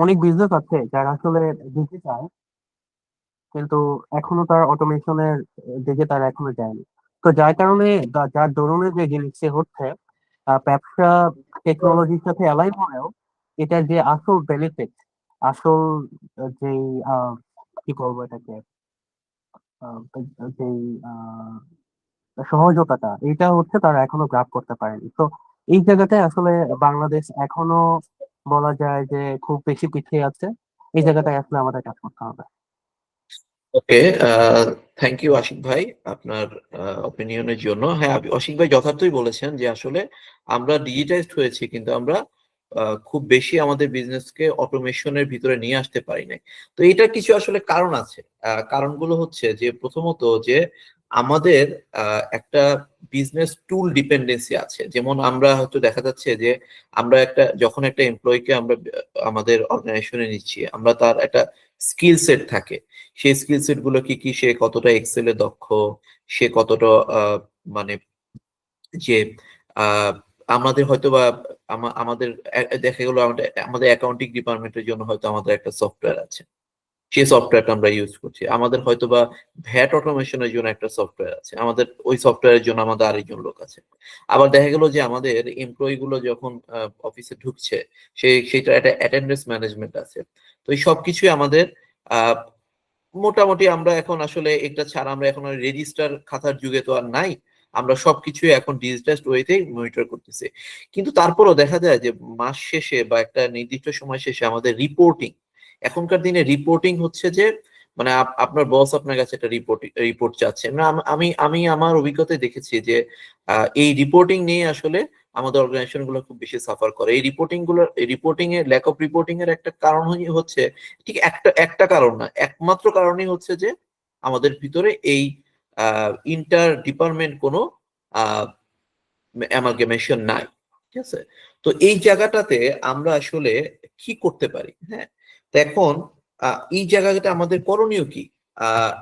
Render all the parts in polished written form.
অনেক বিজনেস আছে যারা আসলে দিতে চায়, কিন্তু এখনো তার অটোমেশনের দিকে তারা এখনো যায়নি। তো যার কারণে যার দরুনে যে জিনিসটা হচ্ছে, ব্যবসা টেকনোলজির সাথে অ্যালাইন হলেও এটার যে আসল বেনিফিট, আসল যে কি বলবো এটাকে, যে সহজতাটা, এটা হচ্ছে তারা এখনো গ্রাপ করতে পারেনি। তো এই জায়গাটায় আসলে বাংলাদেশ এখনো বলা যায় যে খুব বেশি পিছিয়ে আছে। এই জায়গাটায় আসলে আমাদের কাজ করতে হবে। ওকে, থ্যাংক ইউ আশিক ভাই আপনার অপিনিয়নের জন্য। হ্যাঁ, আশিক ভাই যথার্থই বলেছেন যে আসলে আমরা ডিজিটাইজড হয়েছি, কিন্তু আমরা খুব বেশি আমাদের বিজনেসকে অটোমেশনের ভিতরে নিয়ে আসতে পারি নাই। তো এটা কিছু আসলে কারণ আছে। কারণগুলো হচ্ছে যে প্রথমত যে আমাদের একটা বিজনেস টুল ডিপেন্ডেন্সি আছে। যেমন আমরা হয়তো দেখা যাচ্ছে যে আমরা যখন একটা এমপ্লয়কে আমরা আমাদের অর্গানাইজেশনে নিচ্ছি, আমরা তার একটা স্কিল সেট থাকে। সেই স্কিল সেট গুলো কি কি, সে কতটা এক্সেলে দক্ষ, সে কতটা মানে যে আহ, আমাদের হয়তো বা আমাদের দেখা গেলো আমাদের অ্যাকাউন্টিং ডিপার্টমেন্টের জন্য হয়তো আমাদের একটা সফটওয়্যার আছে, সেই সফটওয়্যারটা আমরা ইউজ করছি। আমাদের হয়তো বা ভ্যাট অটোমেশনের জন্য একটা সফটওয়্যার আছে, আমাদের ওই সফটওয়্যারের জন্য আমাদের আরেকজন লোক আছে। আবার দেখা গেল যে আমাদের এমপ্লয়ি গুলো যখন অফিসে ঢুকছে, সেটা একটা অ্যাটেন্ডেন্স ম্যানেজমেন্ট আছে। তো এই সবকিছুই আমাদের মোটামুটি আমরা এখন আসলে এটা ছাড়া আমরা এখন রেজিস্টার খাতার যুগে তো আর নাই। আমরা সবকিছু এখন ডিজিটাইজড ওয়েতেই মনিটর করতেছি। কিন্তু তারপরও দেখা যায় যে মাস শেষে বা একটা নির্দিষ্ট সময় শেষে আমাদের রিপোর্টিং, এখনকার দিনে রিপোর্টিং হচ্ছে যে মানে আপনার বস আপনার কাছে একটা রিপোর্ট চাচ্ছে। মানে আমি আমি আমার অভিজ্ঞতায় দেখেছি যে এই রিপোর্টিং নিয়ে আসলে আমাদের অর্গানাইজেশন গুলো খুব বেশি সাফার করে। এই রিপোর্টিং এর ল্যাক অফ রিপোর্টিং এর একটা কারণ হচ্ছে, ঠিক একটা একটা কারণ না, একমাত্র কারণই হচ্ছে যে আমাদের ভিতরে এই ইন্টার ডিপার্টমেন্ট কোনো অ্যামালগামেশন নাই। ঠিক আছে? তো এই জায়গাটাতে আমরা আসলে কি করতে পারি? হ্যাঁ, তো এখন এই জায়গাটা আমাদের করণীয় কি? আহ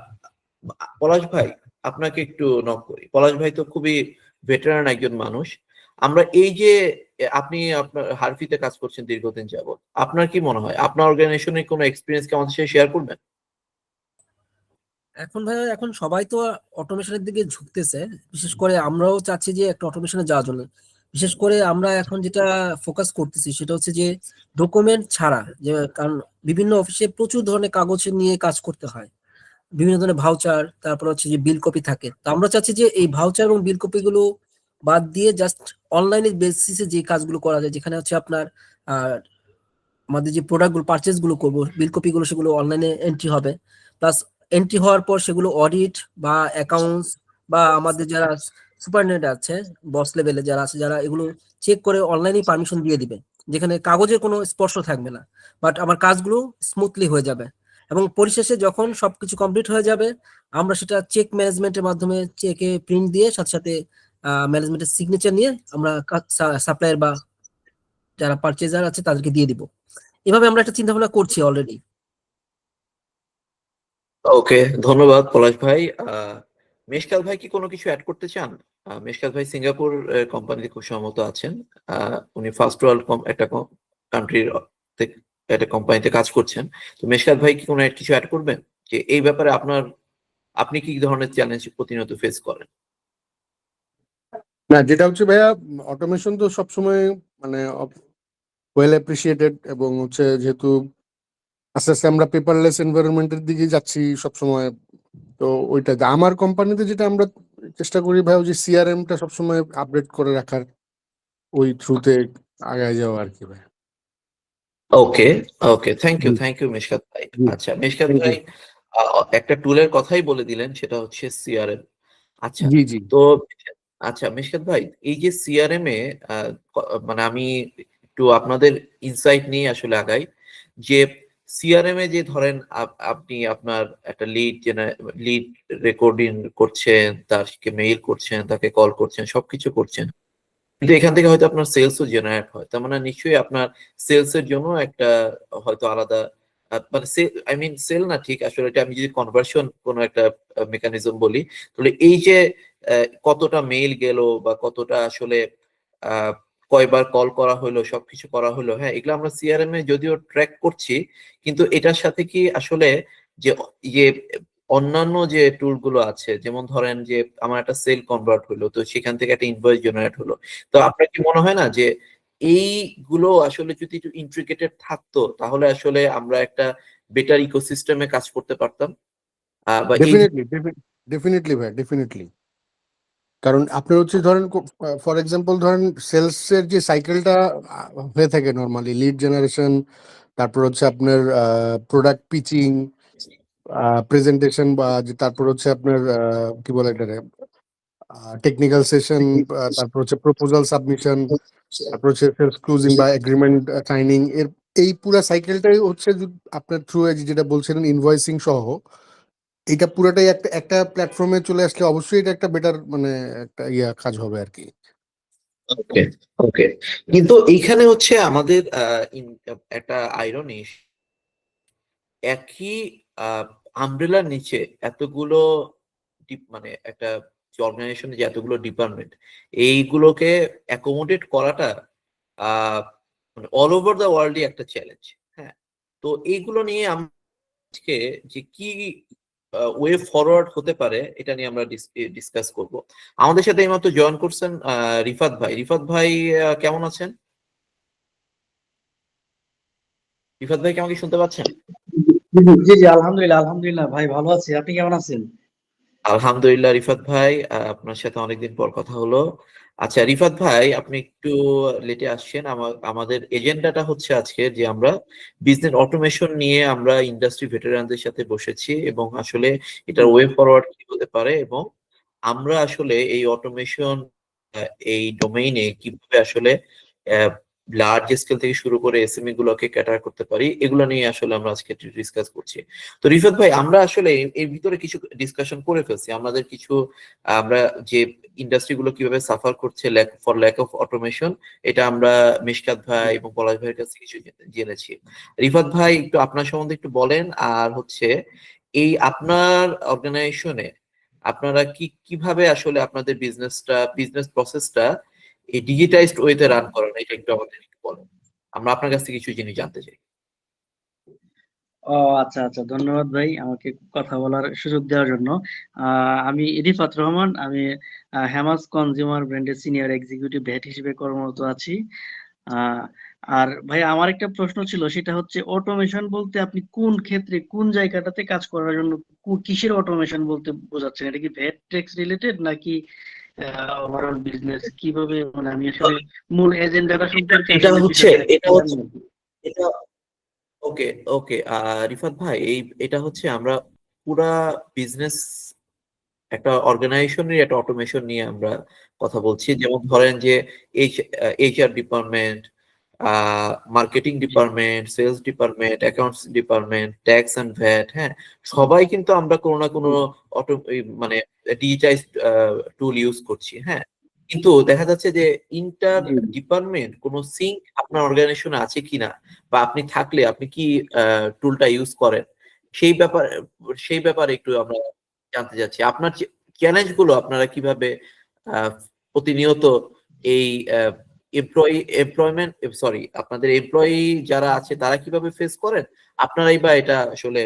পলাশ ভাই, আপনাকে একটু নক করি। পলাশ ভাই তো খুবই ভেটেরান একজন মানুষ। আমরা এই যে আপনি আপনার হারফিতে কাজ করছেন দীর্ঘদিন যাবত, আপনার কি মনে হয় আপনার অর্গানাইজেশনের কোনো এক্সপিরিয়েন্স কি আমাদের সাথে শেয়ার করবেন? এখন ভাই, এখন সবাই তো অটোমেশনের দিকে ঝুঁকতেছে। বিশেষ করে আমরাও চাচ্ছি যে একটা অটোমেশনে যাওয়ার জন্য। বিশেষ করে আমরা এখন যেটা ফোকাস করতেছি সেটা হচ্ছে যে ডকুমেন্ট ছাড়া, যে কারণ বিভিন্ন অফিসে প্রচুর ধরনের কাগজ নিয়ে কাজ করতে হয়, বিভিন্ন ধরনের ভাউচার, তারপর হচ্ছে যে বিল কপি থাকে। তো আমরা চাচ্ছি যে এই ভাউচার এবং বিল কপি গুলো বাদ দিয়ে জাস্ট অনলাইনে বেসিসে যে কাজগুলো করা যায়, যেখানে হচ্ছে আপনার আহ আমাদের যে প্রোডাক্ট গুলো পারচেস গুলো করবো, বিল কপি গুলো সেগুলো অনলাইনে এন্ট্রি হবে। প্লাস এন্ট্রি হওয়ার পর সেগুলো অডিট বা অ্যাকাউন্টস বা আমাদের যারা সুপারনেট আছে, বস লেভেলে যারা আছে, যারা এগুলো চেক করে অনলাইনে পারমিশন দিয়ে দিবে, যেখানে কাগজের কোনো স্পর্শ থাকবে না। বাট আমার কাজগুলো স্মুথলি হয়ে যাবে। এবং পরিশেষে যখন সবকিছু কমপ্লিট হয়ে যাবে, আমরা সেটা চেক ম্যানেজমেন্টের মাধ্যমে চেকে প্রিন্ট দিয়ে সাথে সাথে ম্যানেজমেন্টের সিগনেচার নিয়ে আমরা সাপ্লায়ার বা যারা পারচেজার আছে তাদেরকে দিয়ে দিব। এভাবে আমরা একটা চিন্তা ভাবনা করছি অলরেডি। ওকে, ধন্যবাদ পলাশ ভাই। মেশকাল ভাই কি কোনো কিছু অ্যাড করতে চান? মেশকাল ভাই সিঙ্গাপুর কোম্পানিতে খুব সম্ভবত আছেন। উনি ফার্স্ট ওয়ার্ল্ড একটা কান্ট্রির একটা কোম্পানিতে কাজ করছেন। তো মেশকাল ভাই কি কোনো কিছু অ্যাড করবেন যে এই ব্যাপারে আপনি কি ধরনের চ্যালেঞ্জ প্রতিনিয়ত ফেস করেন? না, যেটা হচ্ছে ভাইয়া, অটোমেশন তো সবসময় মানে ওয়েল অ্যাপ্রিসিয়েটেড, এবং হচ্ছে যেহেতু আস্তে আস্তে আমরা পেপারলেস এনভায়রনমেন্টের দিকে যাচ্ছি সবসময়। তো ওইটা আমার কোম্পানিতে যেটা আমরা চেষ্টা করি ভাই, ওই যে সিআরএমটা সবসময় আপডেট করে রাখার, ওই থ্রুতে আগায় যাওয়া আর কি ভাই। ওকে, ওকে, জি, থ্যাংক ইউ মেশকাত ভাই। জি, আচ্ছা মেশকাত থ্যাংক ইউ। ভাই, একটা টুলের কথাই বলে দিলেন, সেটা হচ্ছে সিআরএম। আচ্ছা, জি, জি, তো আচ্ছা মেশকাত ভাই, এই যে সিআরএম এ মানে আমি একটু আপনাদের ইনসাইট নিয়ে আসলে আগাই যে সিআরএম এ যে ধরেন আপনি আপনার একটা লিড রেকর্ডিং করছেন, তাকে মেইল করছেন, তাকে কল করছেন, সবকিছু করছেন, কিন্তু এখান থেকে হয়তো আপনার সেলসও জেনারেট হয়। তার মানে নিশ্চয়ই আপনার সেলস এর জন্য একটা হয়তো আলাদা মানে আই মিন সেল না, ঠিক আসলে এটা আমি যদি কনভার্সন কোনো একটা মেকানিজম বলি, তাহলে এই যে কতটা মেইল গেল বা কতটা আসলে কয়বার কল করা হলো, সবকিছু করা হলো, হ্যাঁ, এগুলো আমরা সিআরএম এ যদিও ট্র্যাক করছি, কিন্তু এটার সাথে কি আসলে যে ইয়ে অন্যান্য যে টুল গুলো আছে, যেমন ধরেন যে আমার একটা সেল কনভার্ট হলো, তো সেখান থেকে একটা ইনভয়েস জেনারেট হলো, তো আপনার কি মনে হয় না যে এইগুলো আসলে যদি একটু ইন্ট্রিকেটেড থাকতো, তাহলে আসলে আমরা একটা বেটার ইকোসিস্টেমে কাজ করতে পারতাম? বা এই ডেফিনেটলি, ডেফিনেটলি ভাই, ডেফিনেটলি। কারণ আপনার হচ্ছে ধরেন, ফর এক্সাম্পল ধরেন সেলস এর যে সাইকেলটা হয়ে থাকে নর্মালি, লিড জেনারেশন, তারপর হচ্ছে আপনার প্রোডাক্ট পিচিং, প্রেজেন্টেশন, বা তারপর হচ্ছে আপনার কি বলে এটারে, টেকনিক্যাল সেশন, তারপর হচ্ছে প্রপোজাল সাবমিশন, তারপর হচ্ছে সেলস ক্লোজিং বা এগ্রিমেন্ট সাইনিং, এই পুরো সাইকেলটাই হচ্ছে আপনার থ্রু যেটা বলছিলেন ইনভয়েসিং সহ, এটা পুরোটাই একটা একটা প্ল্যাটফর্মে চলে আসলে অবশ্যই এটা একটা বেটার মানে একটা কাজ হবে আর কি। ওকে, ওকে, কিন্তু এইখানে হচ্ছে আমাদের একটা আইরনি, একই আমব্রেলার নিচে এতগুলো মানে একটা অর্গানাইজেশনে যে এতগুলো ডিপার্টমেন্ট, এইগুলোকে অ্যাকোমোডেট করাটা আহ মানে অল ওভার দ্য ওয়ার্ল্ডই একটা চ্যালেঞ্জ। হ্যাঁ, তো এইগুলো নিয়ে আজকে যে কি ওয়ে ফরওয়ার্ড হতে পারে, এটা নিয়ে আমরা ডিসকাস করব। আমাদের সাথে এইমাত্র জয়েন করছেন রিফাত ভাই। রিফাত ভাই কেমন আছেন? রিফাত ভাই কেমন, কি শুনতে পাচ্ছেন? জি জি, আলহামদুলিল্লাহ আলহামদুলিল্লাহ ভাই, ভালো আছি। আপনি কেমন আছেন? আলহামদুলিল্লাহ রিফাত ভাই, আপনার সাথে অনেকদিন পর কথা হলো। আচ্ছা রিফাত ভাই, আপনি একটু লেটে আসছেন। আমাদের এজেন্ডাটা হচ্ছে আজকে যে আমরা বিজনেস অটোমেশন নিয়ে আমরা ইন্ডাস্ট্রি ভেটেরানদের সাথে বসেছি, এবং আসলে এটার ওয়ে ফরওয়ার্ড কি হতে পারে, এবং আমরা আসলে এই অটোমেশন এই ডোমেইনে কিভাবে আসলে লার্জ স্কেল থেকে শুরু করে এসএমই গুলোকে ক্যাটার করতে পারি, এগুলো নিয়ে আসলে আমরা আজকে ডিসকাস করছি। তো রিফাত ভাই, আমরা আসলে এর ভিতরে কিছু ডিসকাশন করে ফেলছি। আমাদের কিছু আমরা যে ইন্ডাস্ট্রি গুলো কিভাবে সাফার করছে ফর ল্যাক অফ অটোমেশন, এটা আমরা মিশকাত ভাই এবং পলাশ ভাইয়ের কাছে কিছু জেনেছি। রিফাত ভাই, একটু আপনার সম্বন্ধে একটু বলেন। আর হচ্ছে এই আপনার অর্গানাইজেশনে আপনারা কিভাবে আসলে আপনাদের বিজনেস প্রসেসটা এই ডিজিটাইজড ওয়েতে রান করেন, এটা একটু আমাদের একটু বলেন। আমরা আপনার কাছ থেকে কিছু জিনিস জানতে চাই। ও আচ্ছা আচ্ছা, ধন্যবাদ ভাই আমাকে কথা বলার সুযোগ দেওয়ার জন্য। আমি রিফাত রহমান, আমি হ্যামাস কনজিউমার ব্র্যান্ডের সিনিয়র এক্সিকিউটিভ হেড হিসেবে কর্মরত আছি। আহ, আর ভাই, আমার একটা প্রশ্ন ছিল, সেটা হচ্ছে অটোমেশন বলতে আপনি কোন ক্ষেত্রে, কোন জায়গাটাতে কাজ করার জন্য কিসের অটোমেশন বলতে বোঝাচ্ছেন? এটা কি ভ্যাট ট্যাক্স রিলেটেড নাকি ওভারঅল বিজনেস কিভাবে? মানে আমি আসলে মূল এজেন্ডাটা সম্পর্কে এটা আসলে হচ্ছে বিষয়টা এটা clear হচ্ছে নই। এটা ওকে, ওকে, রিফাত ভাই, এটা হচ্ছে আমরা পুরা বিজনেস একটা অর্গানাইজেশনের একটা অটোমেশন নিয়ে আমরা কথা বলছি। যেমন ধরেন যে HR department, marketing department, sales department, accounts department, tax and VAT, হ্যাঁ, সবাই কিন্তু আমরা কোনো না কোনো মানে ডিজিটাইজ টুল ইউজ করছি। হ্যাঁ, কিন্তু দেখা যাচ্ছে যে ইন্টার জি জি। ডিপার্টমেন্ট কোনো সিঙ্ক আপনার অর্গানাইজেশনে আছে কিনা, বা আপনি থাকলে আপনি কি টুলটা ইউজ করেন, সেই ব্যাপারে সেই ব্যাপারে একটু আমরা জানতে চাচ্ছি। আপনার চ্যালেঞ্জ গুলো আপনারা কিভাবে আহ, প্রতিনিয়ত এই এমপ্লয়মেন্ট, সরি, আপনাদের এমপ্লয়ি যারা আছে তারা কিভাবে ফেস করেন, আপনারাই বা এটা আসলে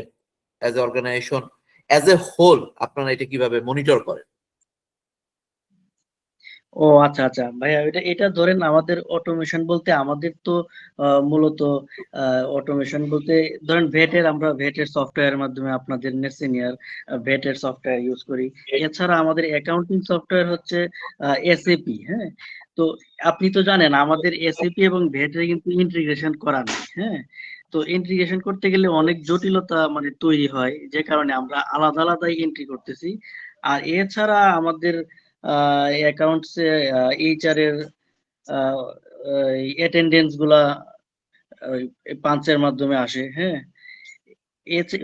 as a organisation, as a whole, আপনারা এটা কিভাবে মনিটর করেন? ও আচ্ছা আচ্ছা ভাইয়া, এটা এটা ধরেন আমাদের অটোমেশন বলতে আমাদের তো মূলত অটোমেশন বলতে ধরেন ভেটের, আমরা ভেটের সফটওয়্যারের মাধ্যমে আপনাদের সিনিয়র ভেটের সফটওয়্যার ইউজ করি। এছাড়া আমাদের অ্যাকাউন্টিং সফটওয়্যার হচ্ছে এসএপি। হ্যাঁ, তো আপনি তো জানেন আমাদের এসএপি এবং ভেটের কিন্তু ইন্টিগ্রেশন করা নেই। হ্যাঁ, তো ইন্টিগ্রেশন করতে গেলে অনেক জটিলতা মানে তৈরি হয়, যে কারণে আমরা আলাদা আলাদাই এন্ট্রি করতেছি। আর এছাড়া আমাদের অ্যাকাউন্টস এইচআর এর অ্যাটেন্ডেন্স গুলা পাঞ্চের মাধ্যমে আসে। হ্যাঁ,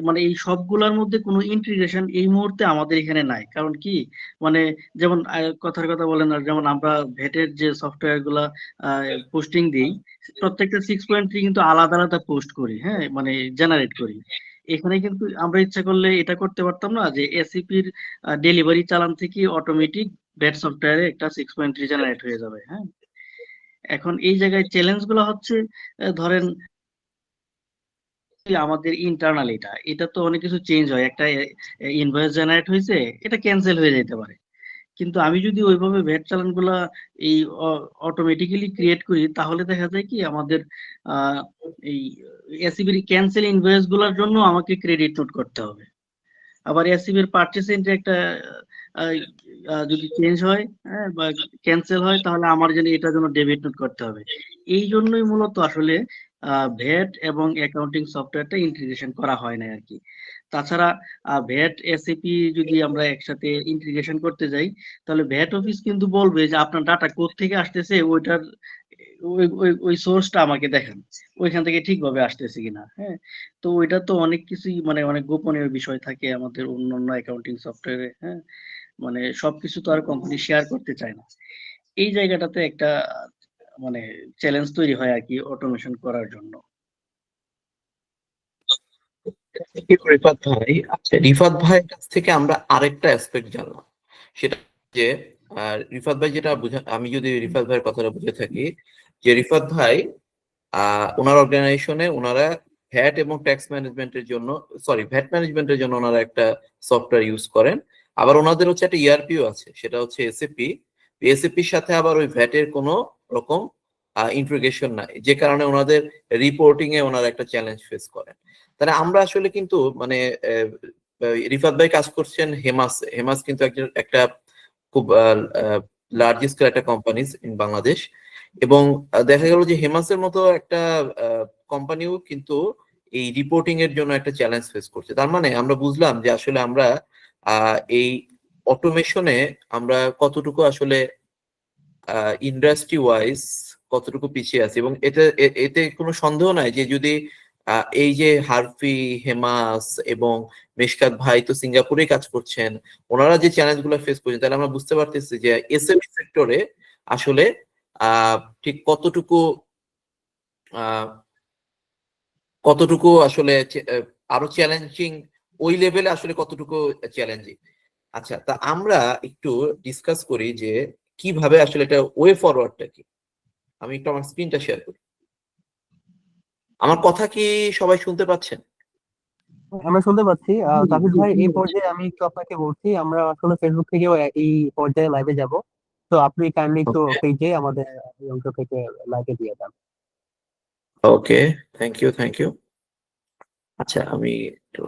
মানে এই সবগুলোর মধ্যে কোনো ইন্টিগ্রেশন এই মুহূর্তে আমাদের এখানে নাই। কারণ কি, মানে যেমন কথার কথা বলেন, আর যেমন আমরা ভেটের যে সফটওয়্যার গুলা পোস্টিং দিই, প্রত্যেকটা 6.3 কিন্তু আলাদা আলাদা পোস্ট করি। হ্যাঁ, মানে জেনারেট করি। এখানে কিন্তু আমরা ইচ্ছা করলে এটা করতে পারতাম না যে এসিপির ডেলিভারি চালান থেকে অটোমেটিক ভেট সফটওয়্যারে একটা 6.3 জেনারেট হয়ে যাবে। হ্যাঁ, এখন এই জায়গায় চ্যালেঞ্জ গুলো হচ্ছে ধরেন আমাদের ইন্টারনাল এটা তো অনেক কিছু চেঞ্জ হয়, একটা ইনভয়েস জেনারেট হয়েছে, এটা ক্যান্সেল হয়ে যেতে পারে। কিন্তু আমি যদি ওইভাবে ভ্যাট চালানগুলা এই অটোমেটিক্যালি ক্রিয়েট করি, তাহলে দেখা যায় কি আমাদের আহ এই এসিবির ক্যান্সেল ইনভয়েস গুলার জন্য আমাকে ক্রেডিট নোট করতে হবে। আবার এসিবির পারচেস এন্ট্রি একটা আহ, যদি চেঞ্জ হয়, হ্যাঁ, বা ক্যান্সেল হয়, তাহলে আমার জন্য এটার জন্য ডেবিট নোট করতে হবে। এই জন্যই মূলত আসলে ভ্যাট এবং অ্যাকাউন্টিং সফটওয়্যারটা ইন্টিগ্রেশন করা হয় না আর কি। তাছাড়া ভ্যাট এসএপি যদি আমরা একসাথে ইন্টিগ্রেশন করতে যাই, তাহলে ভ্যাট অফিস কিন্তু বলবে যে আপনার ডাটা কোথা থেকে আসতেছে, ওইটার ওই সোর্সটা আমাকে দেখান, ওইখান থেকে ঠিকভাবে আসতেছে কিনা। হ্যাঁ, তো ওইটা তো অনেক কিছুই মানে অনেক গোপনীয় বিষয় থাকে আমাদের অন্যান্য অ্যাকাউন্টিং সফটওয়্যারে। হ্যাঁ, মানে সবকিছু তো আর কোম্পানি শেয়ার করতে চায় না। এই জায়গাটাতে একটা মানে চ্যালেঞ্জ তৈরি হয় আর কি অটোমেশন করার জন্য। Thank you, রিফাত ভাই। আচ্ছা, রিফাত ভাইয়ের কাছ থেকে আমরা আরেকটা অ্যাসপেক্ট জানলাম, সেটা যে রিফাত ভাই যেটা আমি যদি রিফাত ভাইয়ের কথাটা বুঝে থাকি, যে রিফাত ভাই ওনার অর্গানাইজেশনে ওনারা ভ্যাট এবং ট্যাক্স ম্যানেজমেন্টের জন্য, সরি, ভ্যাট ম্যানেজমেন্টের জন্য ওনারা একটা সফটওয়্যার ইউজ করেন। আবার ওনাদের হচ্ছে একটা ইআরপিও আছে, সেটা হচ্ছে এসএপি। এসএপির সাথে আবার ওই ভ্যাটের কোনো রকম ইন্টিগ্রেশন নাই, যে কারণে ওনাদের রিপোর্টিং এ ওনারা একটা চ্যালেঞ্জ ফেস করেন। তাহলে আমরা আসলে কিন্তু মানে রিফাত ভাই কাজ করছেন হেমাসে। হেমাস কিন্তু একটা খুব লার্জ স্কেল একটা কোম্পানিজ ইন বাংলাদেশ, এবং দেখা গেল যে হেমাসের মতো একটা কোম্পানিও কিন্তু এই রিপোর্টিং এর জন্য একটা চ্যালেঞ্জ ফেস করছে। তার মানে আমরা বুঝলাম যে আসলে আমরা এই অটোমেশনে আমরা কতটুকু আসলে ইন্ডাস্ট্রি ওয়াইজ কতটুকু পিছিয়ে আছে। এবং এতে কোনো সন্দেহ নাই যে যদি এই যে হারফি, হেমাস এবং মেশকাত ভাই তো সিঙ্গাপুরে কাজ করছেন, ওনারা যে চ্যালেঞ্জ গুলো ফেস করছেন, তাহলে আমরা বুঝতে পারতেছি যে এসএমই সেক্টরে আসলে ঠিক কতটুকু আহ কতটুকু আসলে আরো চ্যালেঞ্জিং, ওই লেভেলে আসলে কতটুকু চ্যালেঞ্জিং। আচ্ছা, তা আমরা একটু ডিসকাস করি যে কিভাবে আসলে এটা ওয়ে ফরওয়ার্ডটা কি। আমি একটু আমার স্ক্রিনটা শেয়ার করি। আমার কথা কি সবাই শুনতে পাচ্ছেন? আমরা শুনতে পাচ্ছি। তাহিদ ভাই, এই পর্যায়ে আমি একটু আপনাকে বলছি, আমরা আসলে ফেসবুক থেকেও এই পর্যায়ে লাইভে যাব। তো আপনি কাইন্ডলি একটু পেজে আমাদের এই অংশ থেকে লাইভে দিয়ে দেন। ওকে, থ্যাংক ইউ, থ্যাংক ইউ। আচ্ছা, আমি একটু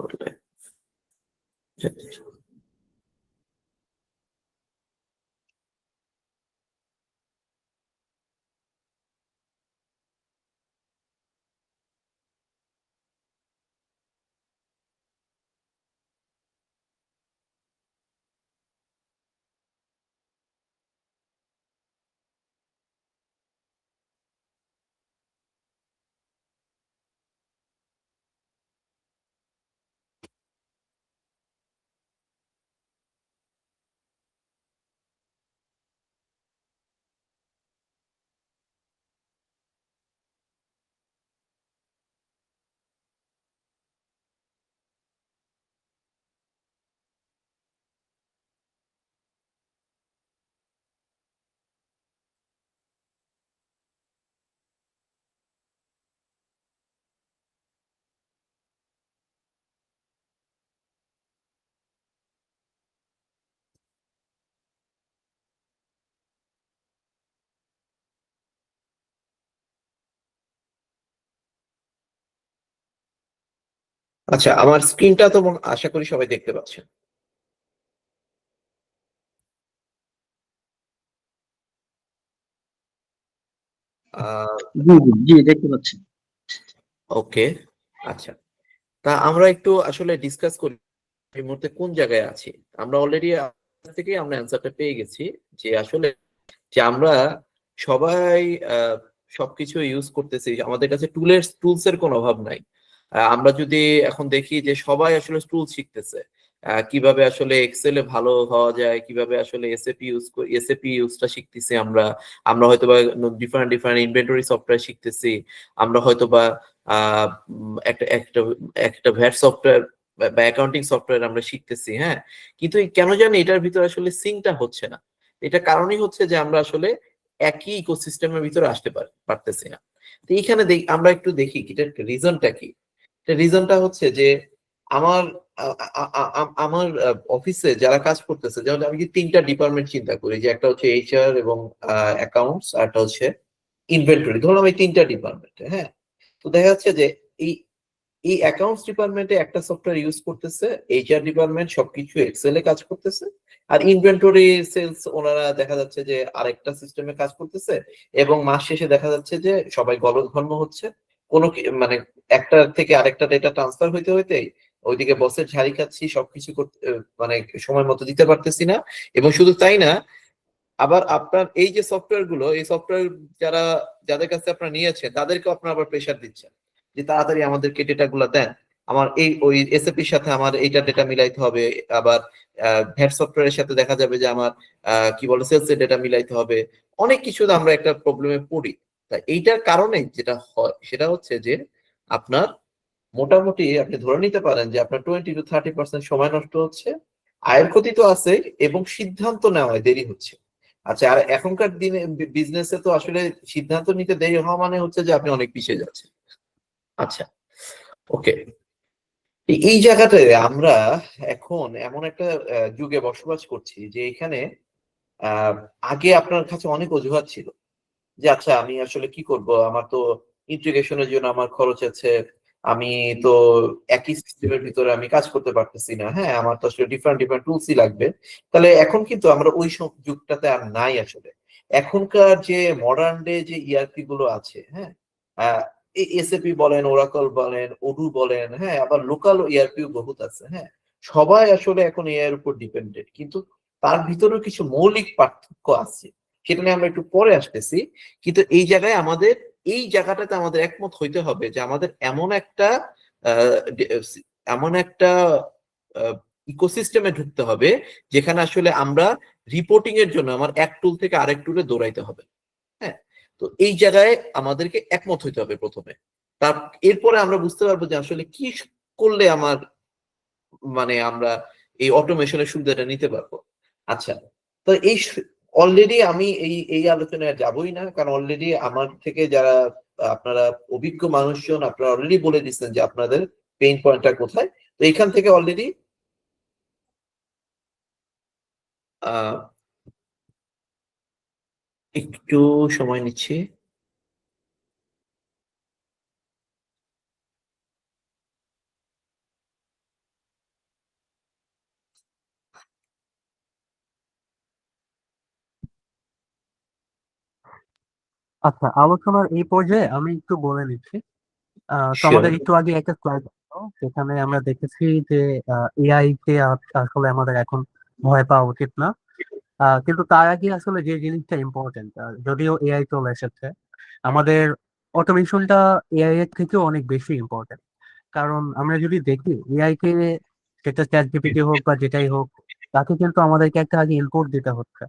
আচ্ছা, আমার স্ক্রিনটা তো আশা করি সবাই দেখতে পাচ্ছেন। জি জি জি, দেখতে পাচ্ছি। ওকে, আচ্ছা, তা আমরা একটু আসলে ডিসকাস করি এই মুহূর্তে কোন জায়গায় আছি। আমরা অলরেডি থেকে আমরা অ্যান্সারটা পেয়ে গেছি যে আসলে যে আমরা সবাই সবকিছু ইউজ করতেছি, আমাদের কাছে টুলস এর কোনো অভাব নাই। আমরা যদি এখন দেখি যে সবাই আসলে টুল শিখতেছে, কিভাবে আসলে এক্সেলে ভালো হওয়া যায়, কিভাবে আসলে এসএপি ইউজটা শিখতেছি আমরা। আমরা হয়তোবা ডিফারেন্ট ডিফারেন্ট ইনভেন্টরি সফটওয়্যার শিখতেছি। আমরা হয়তোবা একটা একটা একটা ভ্যাট সফটওয়্যার বা অ্যাকাউন্টিং সফটওয়্যার আমরা শিখতেছি। হ্যাঁ, কিন্তু কেন জানি এটার ভিতরে আসলে সিঙ্কটা হচ্ছে না। এটা কারণই হচ্ছে যে আমরা আসলে একই ইকোসিস্টেমের ভিতরে আসতে পারতেছি না। তো এইখানে আমরা একটু দেখি এটার রিজনটা কি। রিজনটা হচ্ছে যে আমার আমার অফিসে যারা কাজ করতেছে, যেমন আমি কি 3টা ডিপার্টমেন্ট চিন্তা করি, যে একটা হচ্ছে এইচআর এবং অ্যাকাউন্টস, আর একটা হচ্ছে ইনভেন্টরি, ধরলাম এই 3টা ডিপার্টমেন্টে। হ্যাঁ, তো দেখা যাচ্ছে যে এই এই অ্যাকাউন্টস ডিপার্টমেন্টে একটা সফটওয়্যার ইউজ করতেছে, এইচআর ডিপার্টমেন্ট সবকিছু এক্সেল এ কাজ করতেছে, আর ইনভেন্টরি সেলস ওনারা দেখা যাচ্ছে যে আরেকটা সিস্টেমে কাজ করতেছে, এবং মাস শেষে দেখা যাচ্ছে যে সবাই গলদঘর্ম হচ্ছে, মানে একটা থেকে আরেকটা ডেটা ট্রান্সফার হইতে হইতে ওইদিকে বসের ঝাড়ি খাচ্ছি, সবকিছু করতে মানে সময় মতো দিতে পারতেছি না। এবং শুধু তাই না, আবার আপনার এই যে সফটওয়্যার গুলো, এই সফটওয়্যার যাদের কাছে আপনারা নিয়েছেন তাদেরকে আপনারা আবার প্রেশার দিচ্ছেন যে তাড়াতাড়ি আমাদেরকে ডেটা গুলো দেন, আমার ওই এসএপির সাথে আমার এইটা ডেটা মিলাইতে হবে, আবার ভ্যাট সফটওয়্যারের সাথে দেখা যাবে যে আমার কি বলে সেলস এর ডেটা মিলাইতে হবে। অনেক কিছু আমরা একটা প্রবলেমে পড়ি। তা এইটার কারণে যেটা হয় সেটা হচ্ছে যে আপনার মোটামুটি আপনি ধরে নিতে পারেন যে আপনার 20 to 30% সময় নষ্ট হচ্ছে, আয়ের ক্ষতি তো আছে, এবং সিদ্ধান্ত নেওয়ায় দেরি হচ্ছে। আচ্ছা, আর এখনকার দিনে বিজনেসে তো আসলে সিদ্ধান্ত নিতে দেরি হওয়া মানে হচ্ছে যে আপনি অনেক পিছিয়ে যাচ্ছেন। আচ্ছা, ওকে। এই জায়গাটায় আমরা এখন এমন একটা যুগে বসবাস করছি যে এখানে আহ আগে আপনার কাছে অনেক অজুহাত ছিল যে আচ্ছা আমি আসলে কি করব, আমার তো ইন্টিগ্রেশনের জন্য আমার খরচ আছে, আমি তো একই সিস্টেমের ভিতরে আমি কাজ করতে পারতেছি না, হ্যাঁ আমার তো আসলে ডিফারেন্ট ডিফারেন্ট টুলসই লাগবে। তাহলে এখন কিন্তু আমরা ওই সব যুগটাতে আর নাই আসলে। এখনকার যে মডার্ন ডে যে ইআরপি গুলো আছে, হ্যাঁ, এসএপি বলেন, ওরাকল বলেন, ওডু বলেন, হ্যাঁ, আবার লোকাল ইআরপি বহুত আছে, হ্যাঁ, সবাই আসলে এখন এআই এর উপর ডিপেন্ডেন্ট, কিন্তু তার ভিতরেও কিছু মৌলিক পার্থক্য আছে, সেটা নিয়ে আমরা একটু পরে আসতেছি। কিন্তু এই জায়গাটাতে আমাদের একমত হইতে হবে যে আমাদের এমন একটা ইকোসিস্টেমে ঢুকতে হবে যেখানে আসলে আমরা রিপোর্টিং এর জন্য আমার এক টুল থেকে আরেক টুলে দৌড়াইতে হবে। হ্যাঁ, তো এই জায়গায় আমাদেরকে একমত হইতে হবে প্রথমে। তার এরপরে আমরা বুঝতে পারবো যে আসলে কি করলে আমরা এই অটোমেশনের সুবিধাটা নিতে পারবো। আচ্ছা, তো অলরেডি আমি এই আলোচনায় যাবই না, কারণ অলরেডি আমার থেকে যারা আপনারা অভিজ্ঞ মানুষজন, আপনারা অলরেডি বলে দিচ্ছেন যে আপনাদের পেইন পয়েন্টটা কোথায়। তো এখান থেকে অলরেডি একটু সময় নিচ্ছি। আচ্ছা, আলোচনার এই পর্যায়ে আমি একটু বলে নিচ্ছি। তো শিওর। আমাদের একটু আগে একটা স্লাইড সেখানে আমরা দেখেছি যে এআই কে আসলে আমাদের এখন ভয় পাওয়া উচিত না। কিন্তু তার আগে আসলে যে জিনিসটা ইম্পর্টেন্ট, যদিও এআই চলে এসেছে, আমাদের অটোমেশনটা এআই এর থেকেও অনেক বেশি ইম্পর্টেন্ট। কারণ আমরা যদি দেখি এআই কে, সেটা চ্যাট জিপিটি হোক বা যেটাই হোক, তাকে কিন্তু আমাদেরকে একটা আগে ইনপুট দিতে হচ্ছে।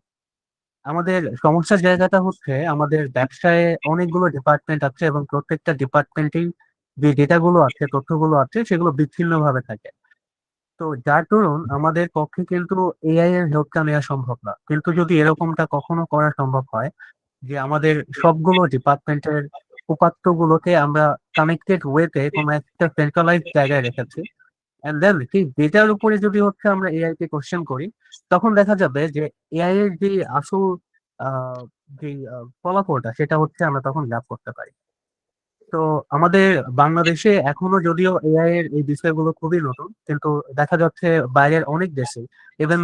আমাদের সমস্যার জায়গাটা হচ্ছে আমাদের ব্যবসায় অনেকগুলো ডিপার্টমেন্ট আছে এবং প্রত্যেকটা ডিপার্টমেন্টেই যে ডেটাগুলো আছে, তথ্যগুলো আছে, সেগুলো বিচ্ছিন্নভাবে থাকে। তো যার দরুন আমাদের পক্ষে কিন্তু এআই এর হেল্পটা নেওয়া সম্ভব না। কিন্তু যদি এরকমটা কখনো করা সম্ভব হয় যে আমাদের সবগুলো ডিপার্টমেন্টের উপাত্তগুলোকে আমরা কানেক্টেড ওয়েতে কোনো একটা সেন্ট্রালাইজড জায়গায় রেখেছি, এন্ড দেন সেই ডেটার উপরে যদি হচ্ছে আমরা এআই কে কোশ্চেন করি, তখন দেখা যাবে যে এআই এর যে আসল আহ, যে ফলাফলটা, সেটা হচ্ছে আমরা তখন লাভ করতে পারি। তো আমাদের বাংলাদেশে এখনো যদিও এআই এর এই বিষয়গুলো খুবই নতুন, কিন্তু দেখা যাচ্ছে বাইরের অনেক দেশে, ইভেন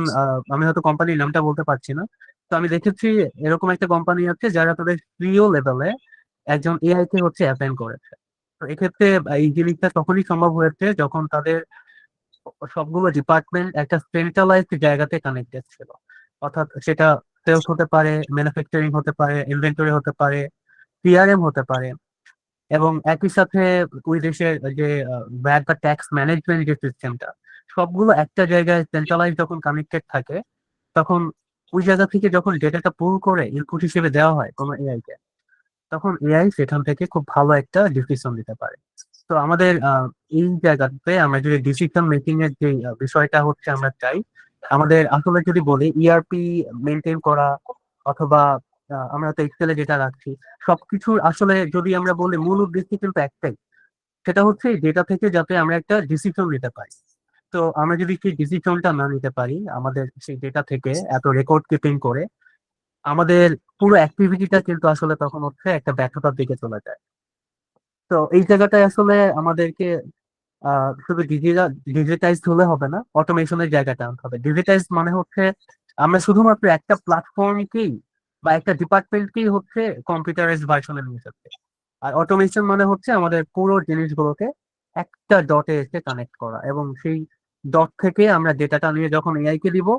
আমি হয়তো কোম্পানির নামটা বলতে পারছি না, তো আমি দেখেছি এরকম একটা কোম্পানি আছে যারা তাদের সিইও লেভেলে একজন এআই কে হচ্ছে অ্যাপয়েন্ট করেছে। তো এক্ষেত্রে এই জিনিসটা তখনই সম্ভব হয়েছে যখন তাদের সবগুলো ডিপার্টমেন্ট একটা সেন্ট্রালাইজড জায়গাতে কানেক্টেড ছিল। অর্থাৎ সেটা সেলস হতে পারে, ম্যানুফ্যাকচারিং হতে পারে, ইনভেন্টরি হতে পারে, সিআরএম হতে পারে, এবং একই সাথে ওই দেশের যে ভ্যাট বা ট্যাক্স ম্যানেজমেন্ট যে সিস্টেমটা, সবগুলো একটা জায়গায় সেন্ট্রালাইজ যখন কানেক্টেড থাকে, তখন ওই জায়গা থেকে যখন ডেটাটা পুল করে ইনপুট হিসেবে দেওয়া হয় কোনো এআই কে, তখন এআই সেখান থেকে খুব ভালো একটা ডিসিশন দিতে পারে। তো আমাদের এই জায়গাতে আমরা যদি ডিসিশন মেকিং এর যে বিষয়টা হচ্ছে আমরা চাই, আমাদের আসলে যদি বলি ইআরপি মেনটেন করা অথবা আমরা তো এক্সেলে ডেটা রাখছি, সবকিছু আসলে যদি আমরা বলি মূল উদ্দেশ্য কিন্তু একটাই, সেটা হচ্ছে এই ডেটা থেকে যাতে আমরা একটা ডিসিশন নিতে পারি। তো আমরা যদি সেই ডিসিশনটা না নিতে পারি আমাদের সেই ডেটা থেকে এত রেকর্ড কিপিং করে, আমাদের পুরো অ্যাক্টিভিটিটা কিন্তু আসলে তখন হচ্ছে একটা ব্যর্থতার দিকে চলে যায়। তো এই জায়গাটায় আসলে আমাদেরকে শুধু ডিজিটাইজড হলে হবে না, অটোমেশনের জায়গাটা আনতে হবে। ডিজিটাইজ মানে হচ্ছে আমরা শুধুমাত্র একটা প্ল্যাটফর্মকেই বা একটা ডিপার্টমেন্টকেই হচ্ছে কম্পিউটারাইজ ভার্সনে নিয়ে যাচ্ছে। আর অটোমেশন মানে হচ্ছে আমাদের পুরো জিনিসগুলোকে একটা ডটে এসে কানেক্ট করা, এবং সেই ডট থেকে আমরা ডেটাটা নিয়ে যখন এআই কে দিব,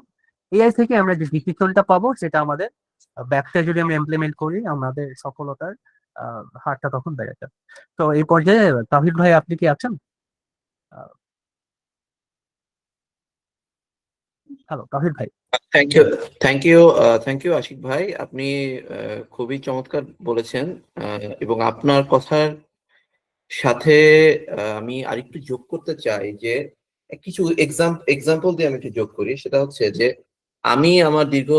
এআই থেকে আমরা যে ডিসিশনটা পাবো সেটা আমাদের ব্যবসায় যদি আমরা ইমপ্লিমেন্ট করি আমাদের সফলতার হারটা তখন বেড়ে যাবে। তো এই পর্যায়ে তাহিদ ভাই আপনি কি আছেন? হ্যালো তাহিদ ভাই। Thank you, thank you, thank you Ashiq ভাই। আপনি খুবই চমৎকার বলেছেন, এবং আপনার কথার সাথে আমি আরেকটু যোগ করতে চাই যে কিছু এক্সাম্পল দিয়ে আমি একটু যোগ করি। সেটা হচ্ছে যে আমি আমার দীর্ঘ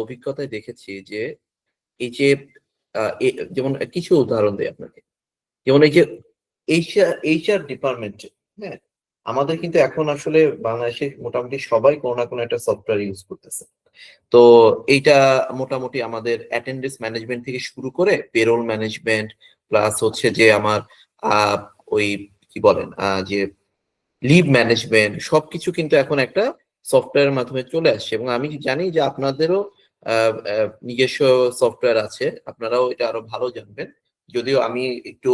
অভিজ্ঞতায় দেখেছি যে এই যে যেমন কিছু উদাহরণ দিই আপনাকে। যেমন এই যে এইচআর ডিপার্টমেন্ট, হ্যাঁ, আমাদের কিন্তু এখন আসলে বাংলাদেশে মোটামুটি সবাই কোনো না কোনো একটা সফটওয়্যার ইউজ করতেছে। তো এইটা মোটামুটি আমাদের অ্যাটেন্ডেন্স ম্যানেজমেন্ট থেকে শুরু করে পেরোল ম্যানেজমেন্ট, প্লাস হচ্ছে যে আমার আহ ওই কি বলেন যে লিভ ম্যানেজমেন্ট, সবকিছু কিন্তু এখন একটা সফটওয়্যারের মাধ্যমে চলে আসছে। এবং আমি জানি যে আপনাদেরও নিজস্ব সফটওয়্যার আছে, আপনারাও এটা আরো ভালো জানবেন। যদিও আমি একটু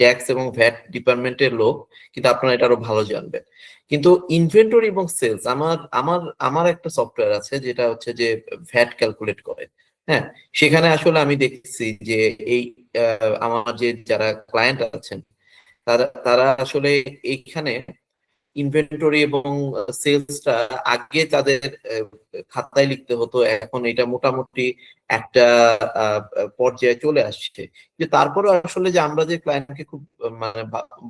ট্যাক্স এবং ভ্যাট ডিপার্টমেন্টের লোক, কিন্তু আপনারা এটা আরো ভালো জানবেন। কিন্তু ইনভেন্টরি এবং সেলস, আমার আমার আমার একটা সফটওয়্যার আছে যেটা হচ্ছে যে ভ্যাট ক্যালকুলেট করে। হ্যাঁ, সেখানে আসলে আমি দেখছি যে এই আমার যে যারা ক্লায়েন্ট আছেন তারা তারা আসলে এইখানে ইনভেন্টরি এবং সেলসটা আগে তাদের খাতায় লিখতে হতো, এখন এটা মোটামুটি একটা পর্যায়ে চলে আসছে। যে তারপরে আসলে যে আমরা যে ক্লায়েন্টকে খুব মানে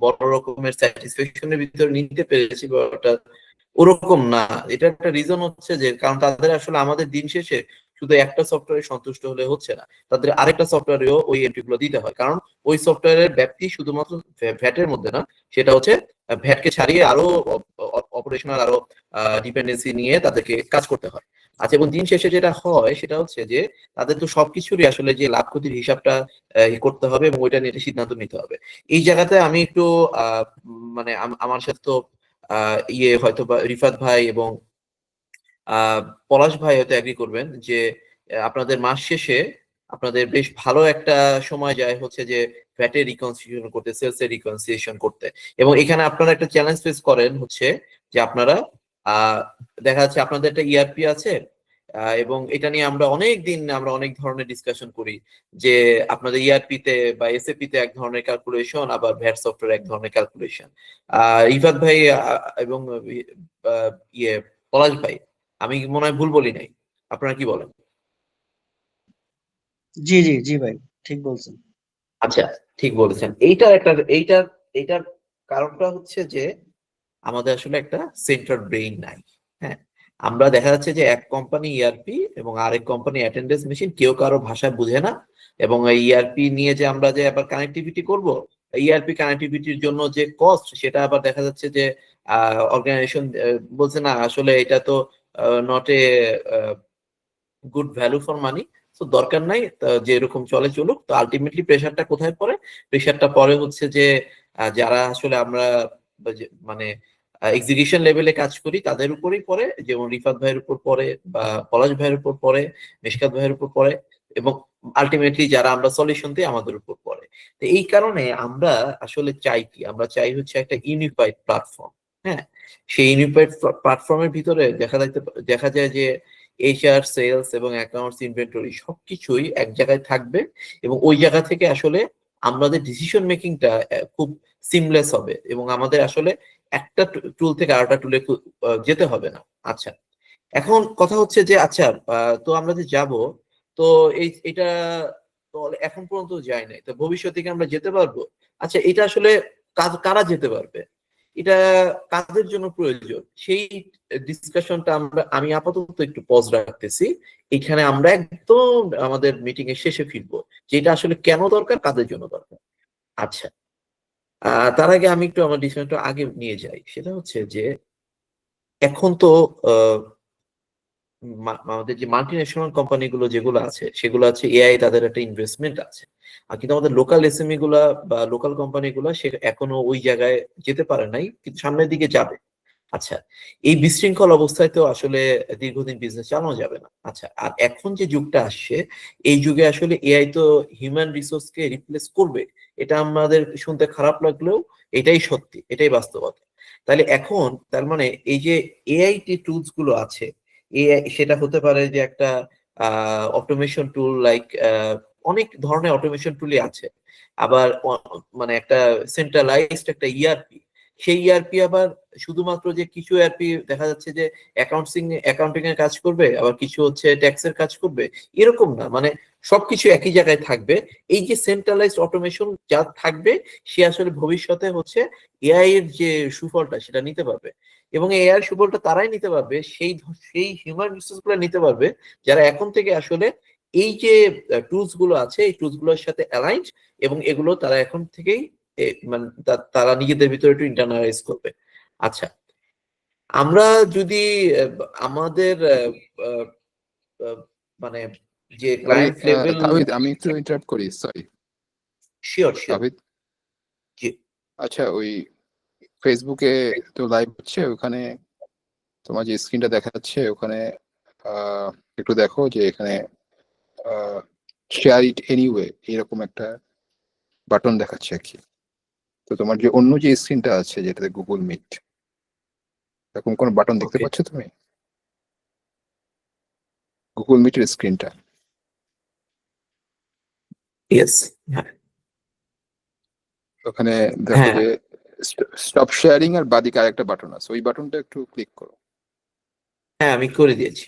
বড় রকমের স্যাটিসফ্যাকশনের ভিতরে নিতে পেরেছি বা ওটা ওরকম না। এটা একটা রিজন হচ্ছে যে কারণ তাদের আসলে আমাদের দিন শেষে শুধু একটা সফটওয়্যারে সন্তুষ্ট হলে হচ্ছে না, তাদের আরেকটা সফটওয়্যারেও ওই এন্ট্রি গুলো দিতে হয়। কারণ ওই সফটওয়্যারের ব্যাপ্তি শুধুমাত্র ভ্যাটের মধ্যে না, সেটা হচ্ছে ভ্যাটকে ছাড়িয়ে আরো অপারেশনাল আরো ডিপেন্ডেন্সি নিয়ে তাদেরকে কাজ করতে হয়। আচ্ছা, এবং দিন শেষে যেটা হয় সেটা হচ্ছে যে তাদের তো সবকিছুরই আসলে যে লাভ ক্ষতির হিসাবটা করতে হবে এবং ওইটা নিয়ে একটা সিদ্ধান্ত নিতে হবে। এই জায়গাতে আমি একটু মানে আমার সাথে তো হয়তো বা রিফাত ভাই এবং পলাশ ভাই হয়তো এগ্রি করবেন যে আপনাদের মাস শেষে আপনাদের বেশ ভালো একটা সময় যায় হচ্ছে যে ভ্যাটের রিকনসিলিয়েশন করতে, সেলস এর রিকনসিলিয়েশন করতে। এবং এখানে আপনারা একটা চ্যালেঞ্জ ফেস করেন হচ্ছে যে আপনারা আহ দেখা যাচ্ছে আপনাদের একটা ইআরপি আছে, এবং এটা নিয়ে আমরা অনেক ধরনের ডিসকাশন করি যে আপনাদের ইআরপি তে বা এসএপি তে এক ধরনের ক্যালকুলেশন, আবার ভ্যাট সফটওয়্যার এক ধরনের ক্যালকুলেশন। ইফাত ভাই এবং আহ, ইয়ে পলাশ ভাই, আমি মনে হয় ভুল বলি নাই, আপনারা কি বলেন? জি জি জি ভাই, ঠিক বলছেন। আচ্ছা, ঠিক বলেছেন। এইটার কারণটা হচ্ছে যে আমাদের আসলে একটা সেন্ট্রাল ব্রেইন নাই। হ্যাঁ, আমরা দেখা যাচ্ছে যে এক কোম্পানি ইআরপি এবং আরেক কোম্পানি অ্যাটেন্ডেন্স মেশিন, কেউ কারো ভাষা বুঝে না। এবং এই ইআরপি নিয়ে যে আমরা যে আবার কানেক্টিভিটি করব, ইআরপি কানেক্টিভিটির জন্য যে কস্ট, সেটা আবার দেখা যাচ্ছে যে অর্গানাইজেশন বলছে না আসলে এটা তো not a good value for money, তো দরকার নাই, যে এরকম চলে চলুক। তো আলটিমেটলি প্রেশারটা কোথায় পড়ে? প্রেশারটা পড়ে হচ্ছে যে যারা আসলে আমরা মানে এক্সিকিউশন লেভেলে কাজ করি তাদের উপরেই পড়ে, যেমন রিফাত ভাইয়ের উপর পড়ে বা পলাশ ভাইয়ের উপর পড়ে, মেশকাত ভাইয়ের উপর পড়ে, এবং আলটিমেটলি যারা আমরা সলিউশন দিই আমাদের উপর পড়ে। তো এই কারণে আমরা আসলে চাই কি, আমরা চাই হচ্ছে একটা ইউনিফাইড প্ল্যাটফর্ম। হ্যাঁ, সেই ইউনিফাইড প্ল্যাটফর্মের ভিতরে দেখা যায় যে এইচআর, সেলস এবং অ্যাকাউন্টস, ইনভেন্টরি সবকিছুই এক জায়গায় থাকবে। এবং ওই জায়গা থেকে আসলে আমাদের ডিসিশন মেকিংটা খুব সিমলেস হবে, এবং আমাদের আসলে একটা টুল থেকে আরেকটা টুলে যেতে হবে না। আচ্ছা, এখন কথা হচ্ছে যে আচ্ছা, তো আমরা যে যাব, তো এটা তো এখন পর্যন্ত যাই নাই, তো ভবিষ্যতে কি আমরা যেতে পারবো? আচ্ছা, এটা আসলে কারা যেতে পারবে? এটা কাদের জন্য প্রয়োজন সেই ডিসকাশনটা আমি আপাতত একটু পজ রাখতেছি। এখানে আমরা একদম আমাদের মিটিং এর শেষে ফিরবো যে এটা আসলে কেন দরকার, কাদের জন্য দরকার। আচ্ছা, তার আগে আমি একটু আমার ডিসকাশনটা আগে নিয়ে যাই। সেটা হচ্ছে যে এখন তো আমাদের যে মাল্টি ন্যাশনাল কোম্পানি গুলো যেগুলো আছে সেগুলো আছে এআই, তাদের একটা ইনভেস্টমেন্ট আছে। আর কিন্তু আমাদের লোকাল এসএমই গুলা বা লোকাল কোম্পানি গুলা সে এখনো ওই জায়গায় যেতে পারে নাই, কিন্তু সামনের দিকে যাবে। আচ্ছা, এই বিশৃঙ্খল অবস্থায় তো আসলে দীর্ঘদিন বিজনেস চালানো যাবে না। আচ্ছা, আর এখন যে যুগটা আসছে এই যুগে আসলে এআই তো হিউম্যান রিসোর্স কে রিপ্লেস করবে, এটা আমাদের শুনতে খারাপ লাগলেও এটাই সত্যি, এটাই বাস্তবতা। তাহলে এখন তার মানে এই যে এআই যে টুলস গুলো আছে, এআই সেটা হতে পারে যে একটা অটোমেশন টুল, লাইক অনেক ধরনের অটোমেশন টুলই আছে। আবার মানে একটা সেন্ট্রালাইজড একটা ইআরপি, সেই ইআরপি আবার শুধুমাত্র যে কিছু ইআরপি দেখা যাচ্ছে যে অ্যাকাউন্টিং এর কাজ করবে, আবার কিছু হচ্ছে ট্যাক্সের কাজ করবে, এরকম না। মানে সবকিছু একই জায়গায় থাকবে। এই যে সেন্ট্রালাইজড অটোমেশন যা থাকবে সে আসলে ভবিষ্যতে হচ্ছে এআই এর যে সুফলটা সেটা নিতে পারবে। এবং এআই এর সুফলটা তারাই নিতে পারবে, সেই হিউম্যান রিসোর্স গুলো নিতে পারবে যারা এখন থেকে আসলে এই যে টুলস গুলো আছে এই টুলস গুলোর সাথে অ্যালাইন্ড, এবং এগুলো তারা এখন থেকেই মানে তারা নিজেদের ভিতরে একটু ইন্টারনালাইজ করবে। আচ্ছা, আমরা যদি আমাদের আহ, আহ, মানে যে ক্লায়েন্ট লেভেল, তাবিদ, আমি একটু ইন্টারাপ্ট করি, সরি। শিওর শিওর, তাবিদ, জি আচ্ছা, ওই ফেসবুকে তো লাইভ হচ্ছে, ওখানে তোমার যে স্ক্রিনটা দেখা যাচ্ছে ওখানে একটু দেখো যে এখানে শেয়ার ইট এনিওয়ে এরকম একটা বাটন দেখাচ্ছে আর কি। তো তোমার যে অন্য যে স্ক্রিনটা আছে যেটাতে গুগল মিট, এরকম কোনো বাটন দেখতে ওকে, পাচ্ছ তুমি? গুগল মিটের স্ক্রিনটা, ইয়েস, হ্যাঁ ওখানে দেখো হ্যাঁ যে স্টপ শেয়ারিং আর বাদিকে আরেকটা বাটন আছে, ওই বাটনটা একটু ক্লিক করো। হ্যাঁ, আমি করে দিয়েছি।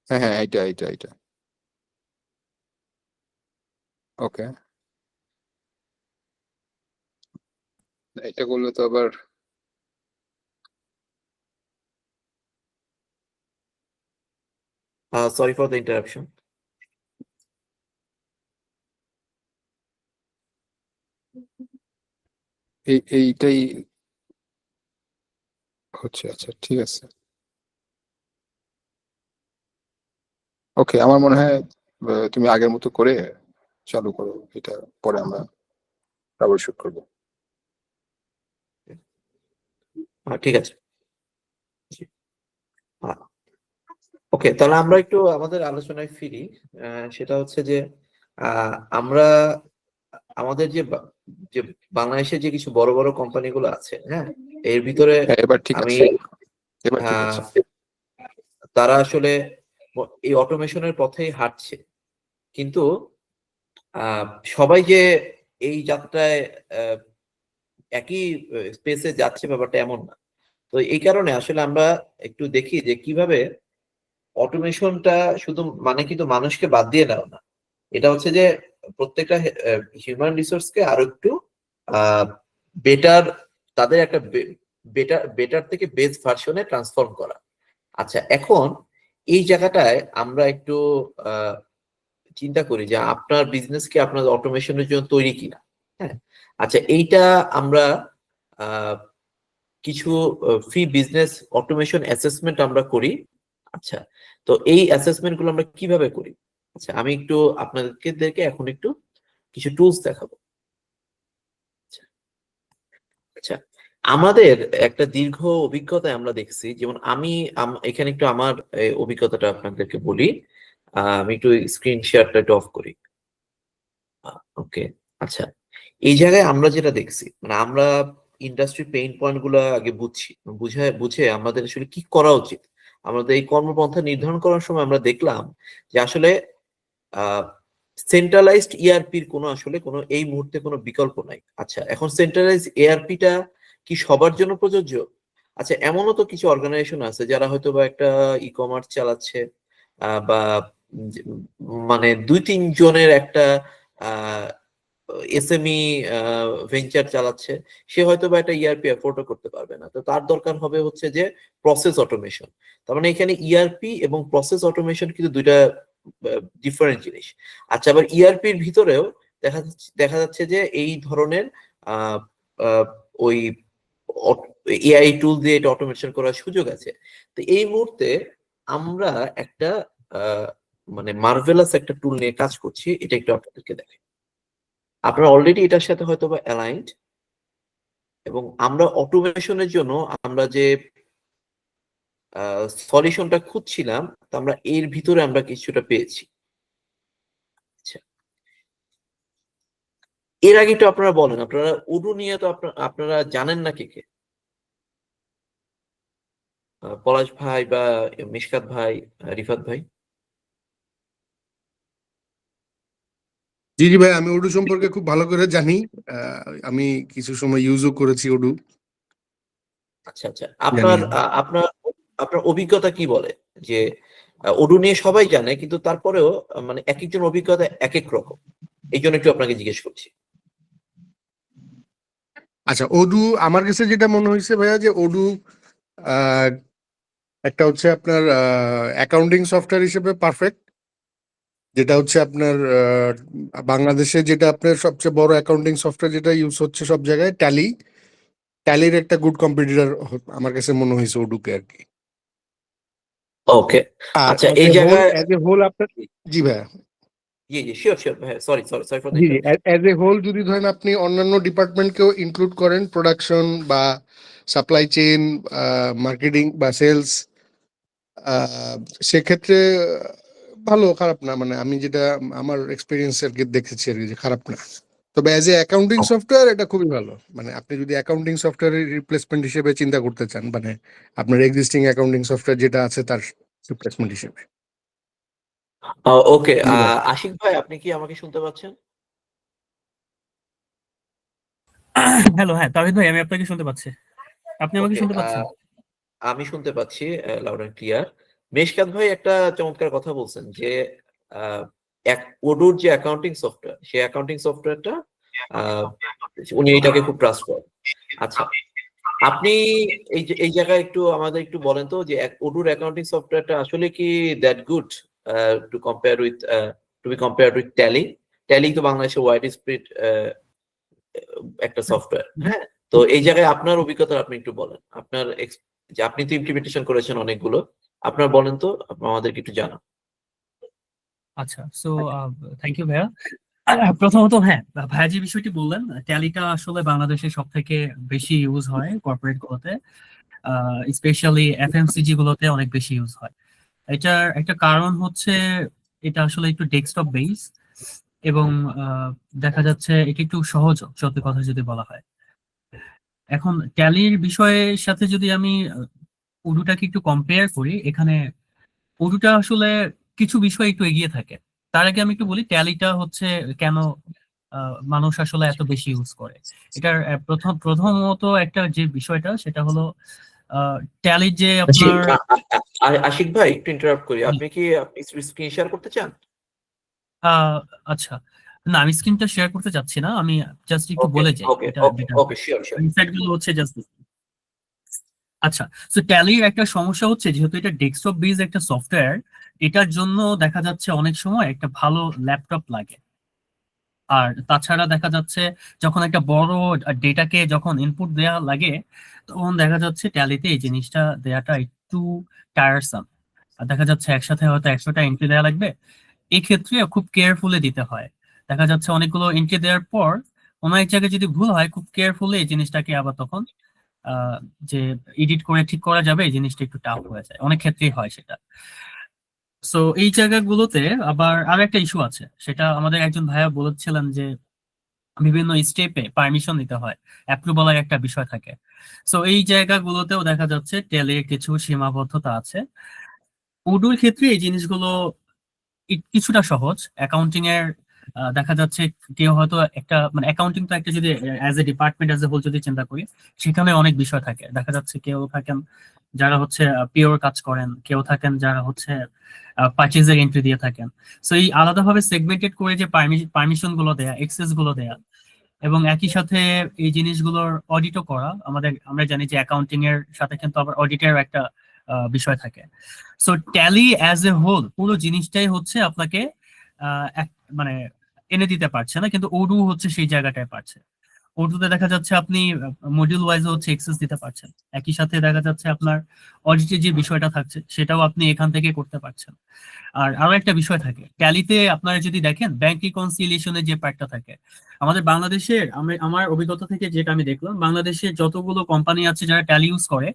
হ্যাঁ হ্যাঁ, এইটা এইটা এইটা, ওকে। এটা করলে তো আবার সরি ফর দ্য ইন্টারাপশন। এইটাই হচ্ছে। আচ্ছা, ঠিক আছে, ওকে। আমার মনে হয় তুমি আগের মতো করে চালু করো এটা, পরে আমরা ট্রাবল শুট করবো। ঠিক আছে, ওকে। তাহলে আমরা একটু আমাদের আলোচনায় ফিরি। সেটা হচ্ছে যে আমরা আমাদের যে বাংলাদেশে যে কিছু বড় বড় কোম্পানিগুলো আছে, হ্যাঁ, এর ভিতরে হ্যাঁ, এবার ঠিক আমি আছে, এবার ঠিক আহ, আছে। তারা আসলে এই অটোমেশনের পথেই হাঁটছে, কিন্তু সবাই যে এই যাত্রায় আহ, একই স্পেসে যাচ্ছে ব্যাপারটা এমন না। তো এই কারণে আসলে আমরা একটু দেখি যে কিভাবে অটোমেশনটা শুধু মানে কিন্তু মানুষকে বাদ দিয়ে নেওয়া না, এটা হচ্ছে যে প্রত্যেকটা হিউম্যান রিসোর্সকে আরো একটু বেটার, তাদের একটা বেটার বেটার থেকে বেস্ট ভার্সনে ট্রান্সফর্ম করা। আচ্ছা, এখন এই জায়গাটায় আমরা একটু আহ, চিন্তা করি যে আপনার বিজনেস কি আপনার অটোমেশনের জন্য তৈরি কিনা। হ্যাঁ, আচ্ছা, এইটা আমরা আহ, কিছু ফ্রি বিজনেস অটোমেশন অ্যাসেসমেন্ট আমরা করি। আচ্ছা, তো এই অ্যাসেসমেন্ট গুলো আমরা কিভাবে করি? আচ্ছা, আমি একটু আপনাদেরকে এখন একটু কিছু টুলস দেখাবো। আচ্ছা আচ্ছা, আমাদের একটা দীর্ঘ অভিজ্ঞতায় আমরা দেখছি, যেমন আমি এখানে একটু আমার অভিজ্ঞতাটা আপনাদেরকে বলি। আমি একটু স্ক্রিন শেয়ারটা একটু অফ করি। ওকে, আচ্ছা, এই জায়গায় আমরা যেটা দেখছি, মানে আমরা ইন্ডাস্ট্রি পেইন পয়েন্ট গুলো আগে বুঝছি, বুঝে আমাদের আসলে কি করা উচিত। আমাদের এই কর্মপন্থা নির্ধারণ করার সময় আমরা দেখলাম যে আসলে সেন্ট্রালাইজড ইআরপির কোনো আসলে কোনো এই মুহূর্তে কোনো বিকল্প নাই। আচ্ছা, এখন সেন্ট্রালাইজড এআরপিটা কি সবার জন্য প্রযোজ্য? আচ্ছা, এমনও তো কিছু অর্গানাইজেশন আছে যারা হয়তো বা একটা ই কমার্স চালাচ্ছে, বা মানে দুই তিন জনের একটা এসএমই ভেঞ্চার চালাচ্ছে, সে হয়তো বা একটা ইআরপি এফোর্ডও করতে পারবে না। তো তার দরকার হবে হচ্ছে যে প্রসেস অটোমেশন। তার মানে এখানে ইআরপি এবং প্রসেস অটোমেশন কিন্তু দুইটা ডিফারেন্ট জিনিস। আচ্ছা, আবার ইআরপির ভিতরেও দেখা যাচ্ছে যে এই ধরনের আহ, আহ, ওই এআই টুল দিয়ে এটা অটোমেশন করার সুযোগ আছে। তো এই মুহূর্তে আমরা একটা মানে মার্ভেলাস একটা টুল নিয়ে কাজ করছি, এটা একটু আপনাদেরকে দেখাই। আপনারা অলরেডি এটার সাথে হয়তো বা অ্যালাইন্ড, এবং আমরা অটোমেশনের জন্য আমরা যে সলিউশনটা খুঁজছিলাম, তা আমরা এর ভিতরে আমরা কিছুটা পেয়েছি। আচ্ছা, এর আগে একটু আপনারা বলেন, আপনারা উডু নিয়ে তো আপনারা জানেন না কে কে? পলাশ ভাই বা মিশকাত ভাই, রিফাত ভাই? জি জি ভাই, আমি ওডু সম্পর্কে খুব ভালো করে জানি। আমি কিছু সময় ইউজও করেছি ওডু, আচ্ছা আচ্ছা, জানি আপনার আমি। আপনার আপনার অভিজ্ঞতা কি বলে যে ওডু নিয়ে সবাই জানে, কিন্তু তারপরেও মানে এক একজন অভিজ্ঞতা এক এক রকম, এই জন্য একটু আপনাকে জিজ্ঞেস করছি। আচ্ছা, ওডু আমার কাছে যেটা মনে হয়েছে ভাইয়া, যে ওডু আহ, একটা হচ্ছে আপনার অ্যাকাউন্টিং সফটওয়্যার হিসেবে পারফেক্ট, যেটা হচ্ছে আপনার বাংলাদেশে যেটা আপনার সবচেয়ে বড় অ্যাকাউন্টিং সফটওয়্যার যেটা ইউজ হচ্ছে সব জায়গায়, ট্যালির একটা গুড কম্পিটিটর আমার কাছে মনে হয়েছে ওডুকে আর কি। ওকে, আর আচ্ছা, এই জায়গায় অ্যাজ এ হোল আপনার, জি ভাইয়া, জি জি, শিওর শিওর ভাই, sorry sorry sorry for the জি জি, ইন্টারাপশন। অ্যাজ এ হোল যদি ধরেন আপনি অন্যান্য ডিপার্টমেন্টকেও ইনক্লুড করেন, প্রোডাকশন বা সাপ্লাই চেইন, মার্কেটিং বা সেলস, সেক্ষেত্রে ভালো, খারাপ না, মানে আমি যেটা আমার এক্সপিরিয়েন্স আর কি দেখেছি আর কি, যে খারাপ না। তবে অ্যাজ এ অ্যাকাউন্টিং সফটওয়্যার এটা খুবই ভালো, মানে আপনি যদি অ্যাকাউন্টিং সফটওয়্যারের রিপ্লেসমেন্ট হিসেবে চিন্তা করতে চান, মানে আপনার এক্সিস্টিং অ্যাকাউন্টিং সফটওয়্যার যেটা আছে তার রিপ্লেসমেন্ট হিসেবে। ওকে, জি ভাই। আশিক ভাই, আপনি কি আমাকে শুনতে পাচ্ছেন? হ্যালো, হ্যাঁ তাহিদ ভাই, আমি আপনাকে শুনতে পাচ্ছি। আপনি আমাকে ওকে, শুনতে পাচ্ছেন? আমি শুনতে পাচ্ছি লাউড অ্যান্ড ক্লিয়ার। মেশকাত ভাই একটা চমৎকার কথা বলছেন যে আহ, এক ওডুর যে অ্যাকাউন্টিং সফটওয়্যার, সেই অ্যাকাউন্টিং সফটওয়্যারটা উনি এটাকে খুব ট্রাস্ট করেন। আচ্ছা, আপনি এই জায়গায় একটু আমাদের একটু বলেন তো যে ওডুর অ্যাকাউন্টিং সফটওয়্যারটা আসলে কি that good to compare with to be compare with Tally? Tally তো বাংলাদেশে ওয়াইড স্প্রেড একটা সফটওয়্যার, হ্যাঁ। তো এই জায়গায় আপনার অভিজ্ঞতা আপনি একটু বলেন, আপনার যে আপনি তো ইমপ্লিমেন্টেশন করেছেন অনেকগুলো, আপনার বলেন তো, আমাদেরকে একটু জানান। আচ্ছা, সো থ্যাংক ইউ ভাইয়া। প্রথমত হ্যাঁ, ভাইয়া যে বিষয়টি বললেন, ট্যালিটা আসলে বাংলাদেশে সব থেকে বেশি ইউজ হয় কর্পোরেট গুলোতে, স্পেশালি এফএমসিজি গুলোতে অনেক বেশি ইউজ হয়। এটার একটা কারণ হচ্ছে এটা আসলে একটু ডেস্কটপ বেস, এবং দেখা যাচ্ছে এটা একটু সহজ, সত্যি কথা যদি বলা হয়। এখন ট্যালির বিষয়ের সাথে যদি আমি উডুটাকে একটু কম্পেয়ার করি, এখানে উডুটা আসলে কিছু বিষয় একটু এগিয়ে থাকে। তার আগে আমি একটু বলি ট্যালিটা হচ্ছে কেন মানুষ আসলে এত বেশি ইউজ করে। এটার প্রথমত একটা যে বিষয়টা সেটা হলো ট্যালির যে জি, আপনার আশিক ভাই একটু ইন্টারাপ্ট করি, আপনি কি স্ক্রিন শেয়ার করতে চান? আহ, আচ্ছা, না আমি স্ক্রিনটা শেয়ার করতে চাচ্ছি না, আমি জাস্ট একটু ওকে বলে যাই ওকে এটা ওকে যেটা ওকে, শিওর শিওর। ইনসাইট গুলো হচ্ছে জাস্ট। আচ্ছা, তো ট্যালির একটা সমস্যা হচ্ছে যেহেতু এটা ডেস্কটপ বেস একটা সফটওয়্যার, এটার জন্য দেখা যাচ্ছে অনেক সময় একটা ভালো ল্যাপটপ লাগে। আর তাছাড়া দেখা যাচ্ছে যখন একটা বড় ডেটাকে যখন ইনপুট দেওয়া লাগে, তখন দেখা যাচ্ছে ট্যালিতে এই জিনিসটা দেওয়াটা একটু টায়ারসাম। আর দেখা যাচ্ছে একসাথে হয়তো 100টা এন্ট্রি দেওয়া লাগবে, এক্ষেত্রে খুব কেয়ারফুলি দিতে হয়। দেখা যাচ্ছে অনেকগুলো এন্ট্রি দেওয়ার পর কোনো এক জায়গায় যদি ভুল হয়, খুব কেয়ারফুলি এই জিনিসটাকে আবার তখন আহ, যে এডিট করে ঠিক করা যাবে, এই জিনিসটা একটু টাফ হয়ে যায়, অনেক ক্ষেত্রেই হয় সেটা। সো এই জায়গাগুলোতে আবার আরো একটা ইস্যু আছে, সেটা আমাদের একজন ভাইয়া বলেছিলেন যে বিভিন্ন স্টেপে পারমিশন নিতে হয়, অ্যাপ্রুভালের একটা বিষয় থাকে। সো এই জায়গাগুলোতেও দেখা যাচ্ছে টেলের কিছু সীমাবদ্ধতা আছে। উডুর ক্ষেত্রে এই জিনিসগুলো কিছুটা সহজ, অ্যাকাউন্টিং এর দেখা যাচ্ছে কেউ হয়তো একটা মানে অ্যাকাউন্টিং তো একটা যদি as a department as a whole যদি চিন্তা করি, সেখানে অনেক বিষয় থাকে। দেখা যাচ্ছে কেউ থাকেন যারা হচ্ছে পিওর কাজ করেন, কেউ থাকেন যারা হচ্ছে পারচেজের এন্ট্রি দিয়ে থাকেন। সো এই আলাদাভাবে সেগমেন্টেড করে যে পারমিশন গুলো দেয়া, এক্সেস গুলো দেয়া, এবং একই সাথে এই জিনিসগুলোর অডিটও করা। আমরা জানি যে অ্যাকাউন্টিং এর সাথে কিন্তু আবার অডিটের একটা বিষয় থাকে। So Tally as a whole পুরো জিনিসটাই হচ্ছে আপনাকে মানে এনে দিতে পারছে না, কিন্তু ওডু হচ্ছে সেই জায়গাটায় পারছে। ওডুতে দেখা যাচ্ছে আপনি মডিউল ওয়াইজ হচ্ছে এক্সেস দিতে পারছেন, একই সাথে দেখা যাচ্ছে আপনার অডিটের যে বিষয়টা থাকছে সেটাও আপনি এখান থেকে করতে পারছেন। আর আরো একটা বিষয় থাকে ট্যালিতে, আপনারা যদি দেখেন ব্যাংক রিকনসিলিয়েশনের যে পার্টটা থাকে, আমাদের বাংলাদেশের আমার অভিজ্ঞতা থেকে যেটা আমি দেখলাম, বাংলাদেশে যতগুলো কোম্পানি আছে যারা ট্যালি ইউজ করে,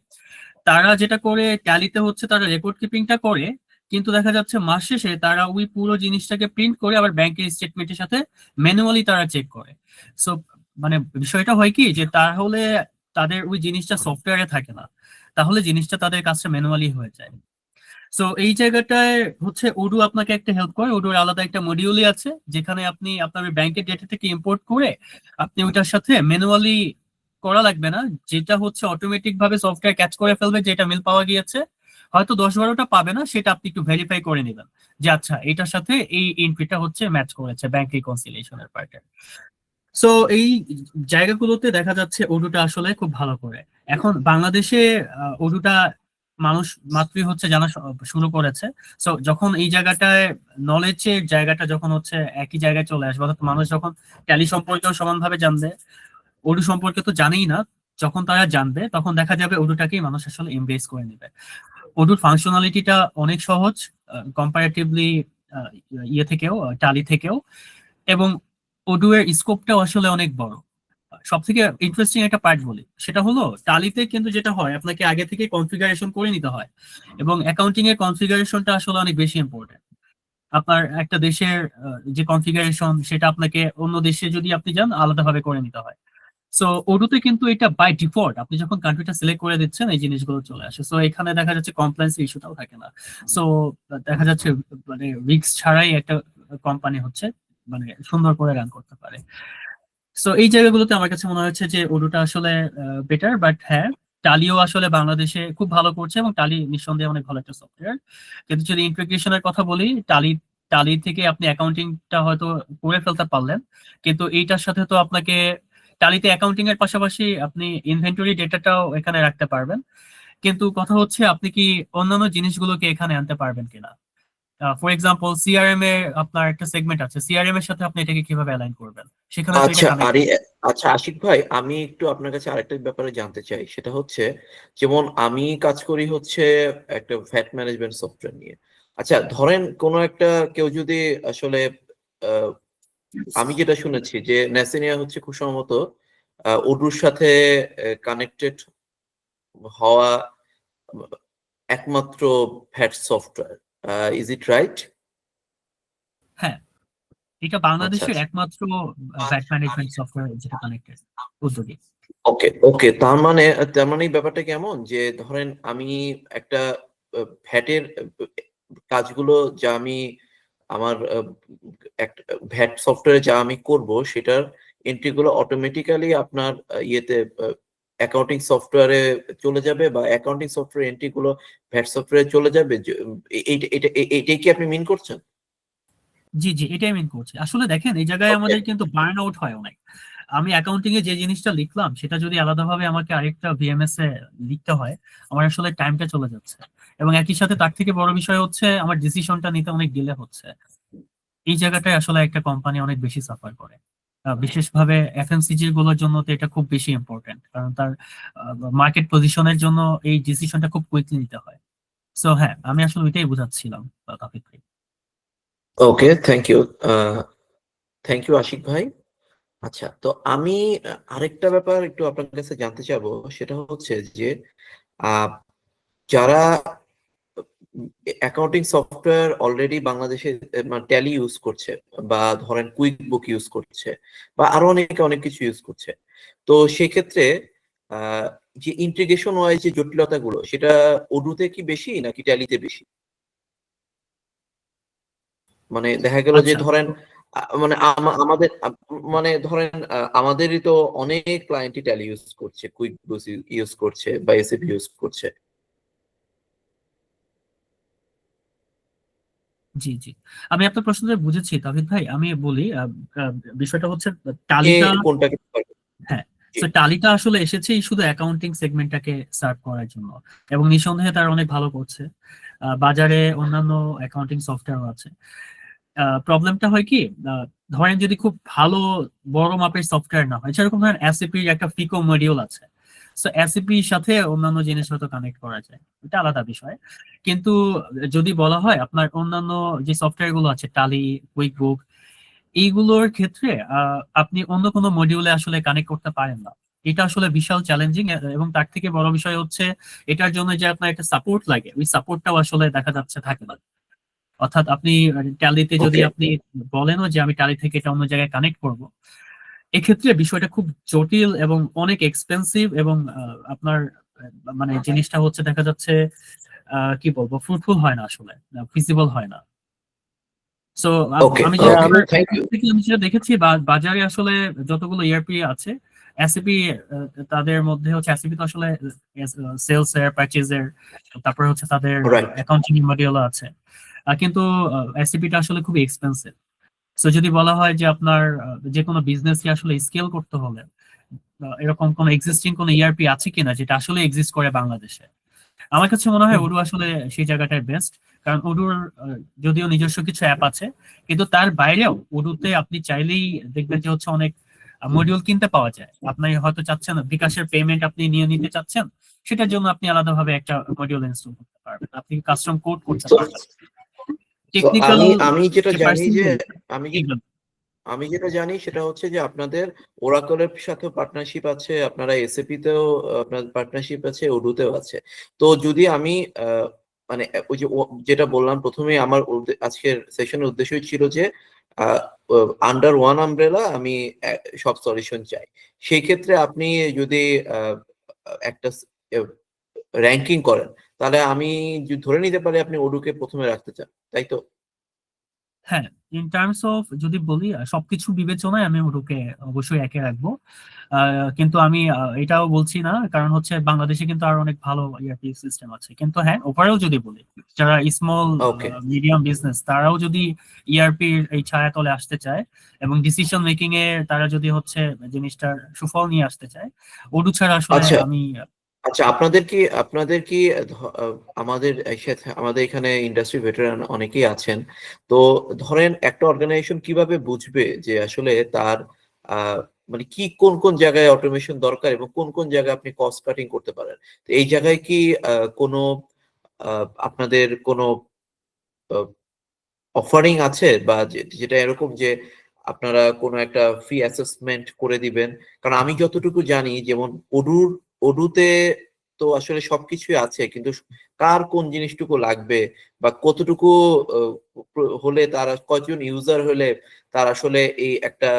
তারা যেটা করে ট্যালিতে হচ্ছে তারা রেকর্ড কিপিংটা করে, কিন্তু দেখা যাচ্ছে মাস শেষে তারা ওই পুরো জিনিসটাকে প্রিন্ট করে আবার ব্যাংকের স্টেটমেন্টের সাথে ম্যানুয়ালি তারা চেক করে। সো মানে বিষয়টা হয় কি যে তাহলে তাদের ওই জিনিসটা সফটওয়্যারে থাকে না, তাহলে জিনিসটা তাদের কাছে ম্যানুয়ালি হয়ে যায়। সো এই জায়গাটায় হচ্ছে ওডু আপনাকে একটা হেল্প করে। ওডুর আলাদা একটা মডিউলই আছে যেখানে আপনি আপনার ব্যাংকের ডেটা থেকে ইম্পোর্ট করে আপনি ওইটার সাথে ম্যানুয়ালি করা লাগবে না, যেটা হচ্ছে অটোমেটিক ভাবে সফটওয়্যার ক্যাচ করে ফেলবে যে এটা মিল পাওয়া গিয়েছে। হয়তো 10-12টা পাবে না, সেটা আপনি একটু ভেরিফাই করে নেবেন যে আচ্ছা এটার সাথে এই এন্ট্রিটা হচ্ছে ম্যাচ করেছে ব্যাংক রিকনসিলিয়েশনের পার্টে। সো এই জায়গাগুলোতে দেখা যাচ্ছে ওডুটা আসলে খুব ভালো করে। এখন বাংলাদেশে ওডুটা মানুষ মাত্রই হচ্ছে জানা শুরু করেছে। সো যখন এই জায়গাটায় নলেজের জায়গাটা যখন হচ্ছে একই জায়গায় চলে আসবে, অর্থাৎ মানুষ যখন ট্যালি সম্পর্কেও সমানভাবে জানবে, ওডু সম্পর্কে তো জানেই না, যখন তারা জানবে তখন দেখা যাবে ওডুটাকেই মানুষ আসলে এমব্রেস করে নেবে। ওডুর ফাংশনালিটিটা অনেক সহজ কম্পারেটিভলি ইয়ে থেকেও, ট্যালি থেকেও, এবং ওডু এর স্কোপটাও আসলে অনেক বড়। সব থেকে ইন্টারেস্টিং একটা পার্ট বলি, সেটা হলো টালিতে কিন্তু যেটা হয় আপনাকে আগে থেকে কনফিগারেশন করে নিতে হয়, এবং অ্যাকাউন্টিং এর কনফিগারেশনটা আসলে অনেক বেশি ইম্পর্টেন্ট। আপনার একটা দেশের যে কনফিগারেশন সেটা আপনাকে অন্য দেশে যদি আপনি যান আলাদাভাবে করে নিতে হয়। সো ওডুতে কিন্তু এটা বাই ডিফল্ট আপনি যখন কান্ট্রিটা সিলেক্ট করে দিচ্ছেন এই জিনিসগুলো চলে আসে। সো এখানে দেখা যাচ্ছে কমপ্লায়েন্স ইস্যুটাও থাকে না। সো দেখা যাচ্ছে মানে রিস্ক ছাড়াই একটা কোম্পানি হচ্ছে মানে সুন্দর করে রান করতে পারে। সো এই জায়গাগুলোতে আমার কাছে মনে হচ্ছে যে ওডুটা আসলে বেটার। বাট হ্যাঁ, টালিও আসলে বাংলাদেশে খুব ভালো করছে, এবং টালি নিঃসন্দেহে অনেক ভালো একটা সফটওয়্যার। কিন্তু যদি ইন্টিগ্রেশনের কথা বলি, টালি থেকে আপনি অ্যাকাউন্টিংটা হয়তো করে ফেলতে পারলেন, কিন্তু এইটার সাথে তো আপনাকে টালিতে অ্যাকাউন্টিং এর পাশাপাশি আপনি ইনভেন্টরি ডেটাটাও এখানে রাখতে পারবেন, কিন্তু কথা হচ্ছে আপনি কি অন্যান্য জিনিসগুলোকে এখানে আনতে পারবেন কিনা। ফর এক্সাম্পল সিআরএম এর আপনার একটা সেগমেন্ট আছে, সিআরএম এর সাথে আপনি এটাকে কিভাবে অ্যালাইন করবেন, সেখানে তো এটা আচ্ছা কানেক্ট। আরে, আচ্ছা আশিক ভাই, আমি একটু আপনার কাছে আরেকটা ব্যাপারে জানতে চাই। সেটা হচ্ছে যেমন আমি কাজ করি হচ্ছে একটা ভ্যাট ম্যানেজমেন্ট সফটওয়্যার নিয়ে। আচ্ছা ধরেন কোনো একটা কেউ যদি আসলে আহ, আমি যেটা শুনেছি যে নেসিনিয়া হচ্ছে খুব সম্ভবত ওডুর সাথে কানেক্টেড হওয়া একমাত্র VAT software. Is it right? হ্যাঁ, এটা আচ্ছা বাংলাদেশের আচ্ছা, একমাত্র ভ্যাট ম্যানেজমেন্ট সফটওয়্যার যেটা কানেক্টেড উদ্যোগী। ওকে ওকে, তার মানে এই ব্যাপারটা কেমন যে ধরেন আমি একটা ভ্যাটের কাজগুলো যা আমি আমার একটা ভ্যাট সফটওয়্যারে যা আমি করব সেটার এন্ট্রি গুলো অটোমেটিক্যালি আপনার ইয়েতে অ্যাকাউন্টিং সফটওয়্যারে চলে যাবে, বা অ্যাকাউন্টিং সফটওয়্যার এন্ট্রি গুলো ভ্যাট সফটওয়্যারে চলে যাবে। এইটাই কি আপনি মিন করছেন? জি জি, এটাই মিন করছি। আসলে দেখেন এই জায়গায় ওকে আমাদের কিন্তু বার্ন আউট হয় অনেক। আমি অ্যাকাউন্টিং এ যে জিনিসটা লিখলাম সেটা যদি আলাদাভাবে আমাকে আরেকটা ভিএমএস এ লিখতে হয়, আমার আসলে টাইমটা চলে যাচ্ছে, এবং একই সাথে তার থেকে বড় বিষয় হচ্ছে আমার ডিসিশনটা নিতে অনেক ডিলে হচ্ছে। এই জায়গাটায় আসলে একটা কোম্পানি অনেক বেশি সাফার করে। বিশেষভাবে এফএমসিজি গুলোর জন্য তো এটা খুব বেশি ইম্পর্টেন্ট, কারণ তার মার্কেট পজিশনের জন্য এই ডিসিশনটা খুব কুইকলি নিতে হয়। সো হ্যাঁ, আমি আসলে ওইটাই বোঝাচ্ছিলাম তাফিক ভাই। ওকে, থ্যাংক ইউ আশিক ভাই। আচ্ছা, তো আমি আরেকটা ব্যাপার একটু আপনার কাছে জানতে চাবো। সেটা হচ্ছে যে আহ, যারা অ্যাকাউন্টিং সফটওয়্যার অলরেডি বাংলাদেশে ট্যালি ইউজ করছে, বা ধরেন কুইক বুক ইউজ করছে, বা আরো অনেকে অনেক কিছু ইউজ করছে, তো সেক্ষেত্রে যে ইন্টিগ্রেশন ওয়াইজ যে জটিলতাগুলো, সেটা ওডুতে কি বেশি নাকি ট্যালিতে বেশি? মানে দেখা গেল যে আচ্ছা, ধরেন মানে আমাদের মানে ধরেন আমাদেরই তো অনেক ক্লায়েন্টই ট্যালি ইউজ করছে, কুইক বুকস ইউজ করছে বা এসএপি ইউজ করছে। জি জি, আমি আপনার প্রশ্নটা বুঝেছি তাহিদ ভাই। আমি বলি বিষয়টা হচ্ছে কে টালিটা, কোনটাকে হ্যাঁ, জি, তো টালিটা আসলে এসেছে শুধু অ্যাকাউন্টিং সেগমেন্টটাকে সার্ভ করার জন্য, এবং নিঃসন্দেহে তারা অনেক ভালো করছে। বাজারে অন্যান্য অ্যাকাউন্টিং সফটওয়্যার আছে। প্রবলেমটা হয় কি, আহ, ধরেন যদি খুব ভালো বড় মাপের সফটওয়্যার না হয়, যেরকম ধরেন এসএপি একটা ফিকো মডিউল আছে, সো এসএপি সাথে অন্যান্য জিনিস হয়তো কানেক্ট করা যায়, এটা আলাদা বিষয়। কিন্তু যদি বলা হয় আপনার অন্যান্য যে সফটওয়্যার গুলো আছে, টালি, কুইকবুক, এইগুলোর ক্ষেত্রে আপনি অন্য কোনো মডিউলে আসলে কানেক্ট করতে পারেন না। এটা আসলে বিশাল চ্যালেঞ্জিং, এবং তার থেকে বড় বিষয় হচ্ছে এটার জন্য যে আপনার একটা সাপোর্ট লাগে, ওই সাপোর্টটাও আসলে দেখা যাচ্ছে থাকে না। অর্থাৎ আপনি ট্যালিতে যদি ওকে। আপনি বলেনও যে আমি ট্যালি থেকে এটা অন্য জায়গায় কানেক্ট করব, এক্ষেত্রে বিষয়টা খুব জটিল এবং অনেক এক্সপেন্সিভ, এবং আপনার মানে জিনিসটা হচ্ছে দেখা যাচ্ছে কি বলবো, ফ্রুটফুল হয় না আসলে, ফিজিবল হয় না। সো ওকে, আমি যে ভাইয়া ওকে, আমি থ্যাংক ইউ। থেকে আমি যেটা দেখেছি বাজারে আসলে যতগুলো ইআরপি আছে, এসএপি তাদের মধ্যে হচ্ছে এসএপি তো আসলে সেলস এর, পারচেজ এর, তারপরে হচ্ছে তাদের রাইট। অ্যাকাউন্টিং মডিউল আছে, কিন্তু এসএপি টা আসলে খুবই এক্সপেন্সিভ। সো যদি বলা হয় যে আপনার যে কোনো বিজনেস কে আসলে স্কেল করতে হলে এরকম কোনো এক্সিস্টিং কোনো ইআরপি আছে কিনা যেটা আসলে এক্সিস্ট করে বাংলাদেশে, আমার কাছে মনে হয় ওডু আসলে সেই জায়গাটায় বেস্ট। কারণ ওডুর যদিও নিজস্ব কিছু অ্যাপ আছে, কিন্তু তার বাইরেও ওডুতে আপনি চাইলেই দেখবেন যে হচ্ছে অনেক মডিউল কিনতে পাওয়া যায়। আপনি হয়তো চাচ্ছেন বিকাশের পেমেন্ট আপনি নিয়ে নিতে চাচ্ছেন, সেটার জন্য আপনি আলাদাভাবে একটা মডিউল ইনস্টল করতে পারবেন, আপনি কাস্টম কোড করতে তো পারবেন, তো টেকনিক্যাল আমি যেটা যে জানি যে পার্সন আমি যে এইগুলো। আমি যেটা জানি সেটা হচ্ছে যে আপনাদের ওরাকলের সাথে পার্টনারশিপ আছে, আপনারা এসএপি তেও আপনার পার্টনারশিপ আছে, ওডুতেও আছে। তো যদি আমি মানে ওই যে যেটা বললাম প্রথমে, আমার আজকের সেশনের উদ্দেশ্যই ছিল যে আন্ডার ওয়ান আমব্রেলা আমি সব সলিউশন চাই। সেই ক্ষেত্রে আপনি যদি একটা র্যাঙ্কিং করেন, তাহলে আমি ধরে নিতে পারি আপনি ওডুকে প্রথমে রাখতে চান, তাই তো? হ্যাঁ, ইন টার্মস অফ যদি বলি সবকিছু বিবেচনায় আমি ওটাকে অবশ্যই একে রাখবো। কিন্তু আমি এটাও বলছি না, কারণ হচ্ছে বাংলাদেশে কিন্তু আরো অনেক ভালো ইআরপি সিস্টেম আছে। কিন্তু হ্যাঁ, ওভারেও যদি বলি, যারা স্মল ওকে। মিডিয়াম বিজনেস তারাও যদি ইআরপি এই ছায়াতলে আসতে চায় এবং ডিসিশন মেকিং এ তারা যদি হচ্ছে জিনিসটার সুফল নিয়ে আসতে চায়, ওডু ছাড়া আসলে আচ্ছা, আমি আচ্ছা, আপনাদের কি আমাদের সাথে আমাদের এখানে ইন্ডাস্ট্রি ভেটেরান অনেকেই আছেন। তো ধরেন একটা অর্গানাইজেশন কিভাবে বুঝবে যে আসলে তার মানে কি কোন কোন জায়গায় অটোমেশন দরকার এবং কোন কোন জায়গায় আপনি কস্ট কাটিং করতে পারেন? তো এই জায়গায় কি কোনো আপনাদের কোনো অফারিং আছে, বা যেটা এরকম যে আপনারা কোনো একটা ফ্রি অ্যাসেসমেন্ট করে দিবেন? কারণ আমি যতটুকু জানি, যেমন ওডুতে তো আসলে সবকিছুই আছে, কিন্তু কার কোন জিনিসটুকু লাগবে বা কতটুকু হলে তারা কয়জন ইউজার হলে তার আসলে এই একটা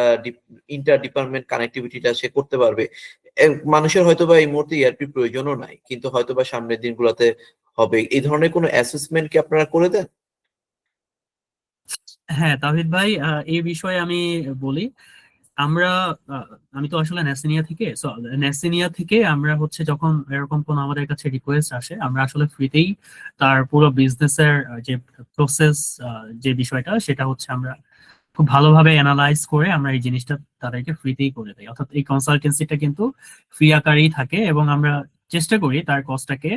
ইন্টার ডিপার্টমেন্ট কানেক্টিভিটিটা সে করতে পারবে। মানুষের হয়তোবা এই মুহূর্তে ইআরপি প্রয়োজনও নাই, কিন্তু হয়তোবা সামনের দিনগুলোতে হবে। এই ধরনের কোনো অ্যাসেসমেন্ট কি আপনারা করে দেন? হ্যাঁ তাহিদ ভাই, এই বিষয়ে আমি বলি। আমরা আহ, আমি তো আসলে ন্যাসিনিয়া থেকে, ন্যাসিনিয়া থেকে আমরা হচ্ছে যখন এরকম কোন আমাদের কাছে রিকোয়েস্ট আসে, আমরা আসলে ফ্রিতেই তার পুরো বিজনেসের যে প্রসেস, যে বিষয়টা সেটা হচ্ছে আমরা খুব ভালোভাবে অ্যানালাইজ করে আমরা এই জিনিসটা তাদেরকে ফ্রিতেই করে দেই। অর্থাৎ এই কনসালটেন্সিটা কিন্তু ফ্রি আকারেই থাকে, এবং আমরা চেষ্টা করি তার কস্টটাকে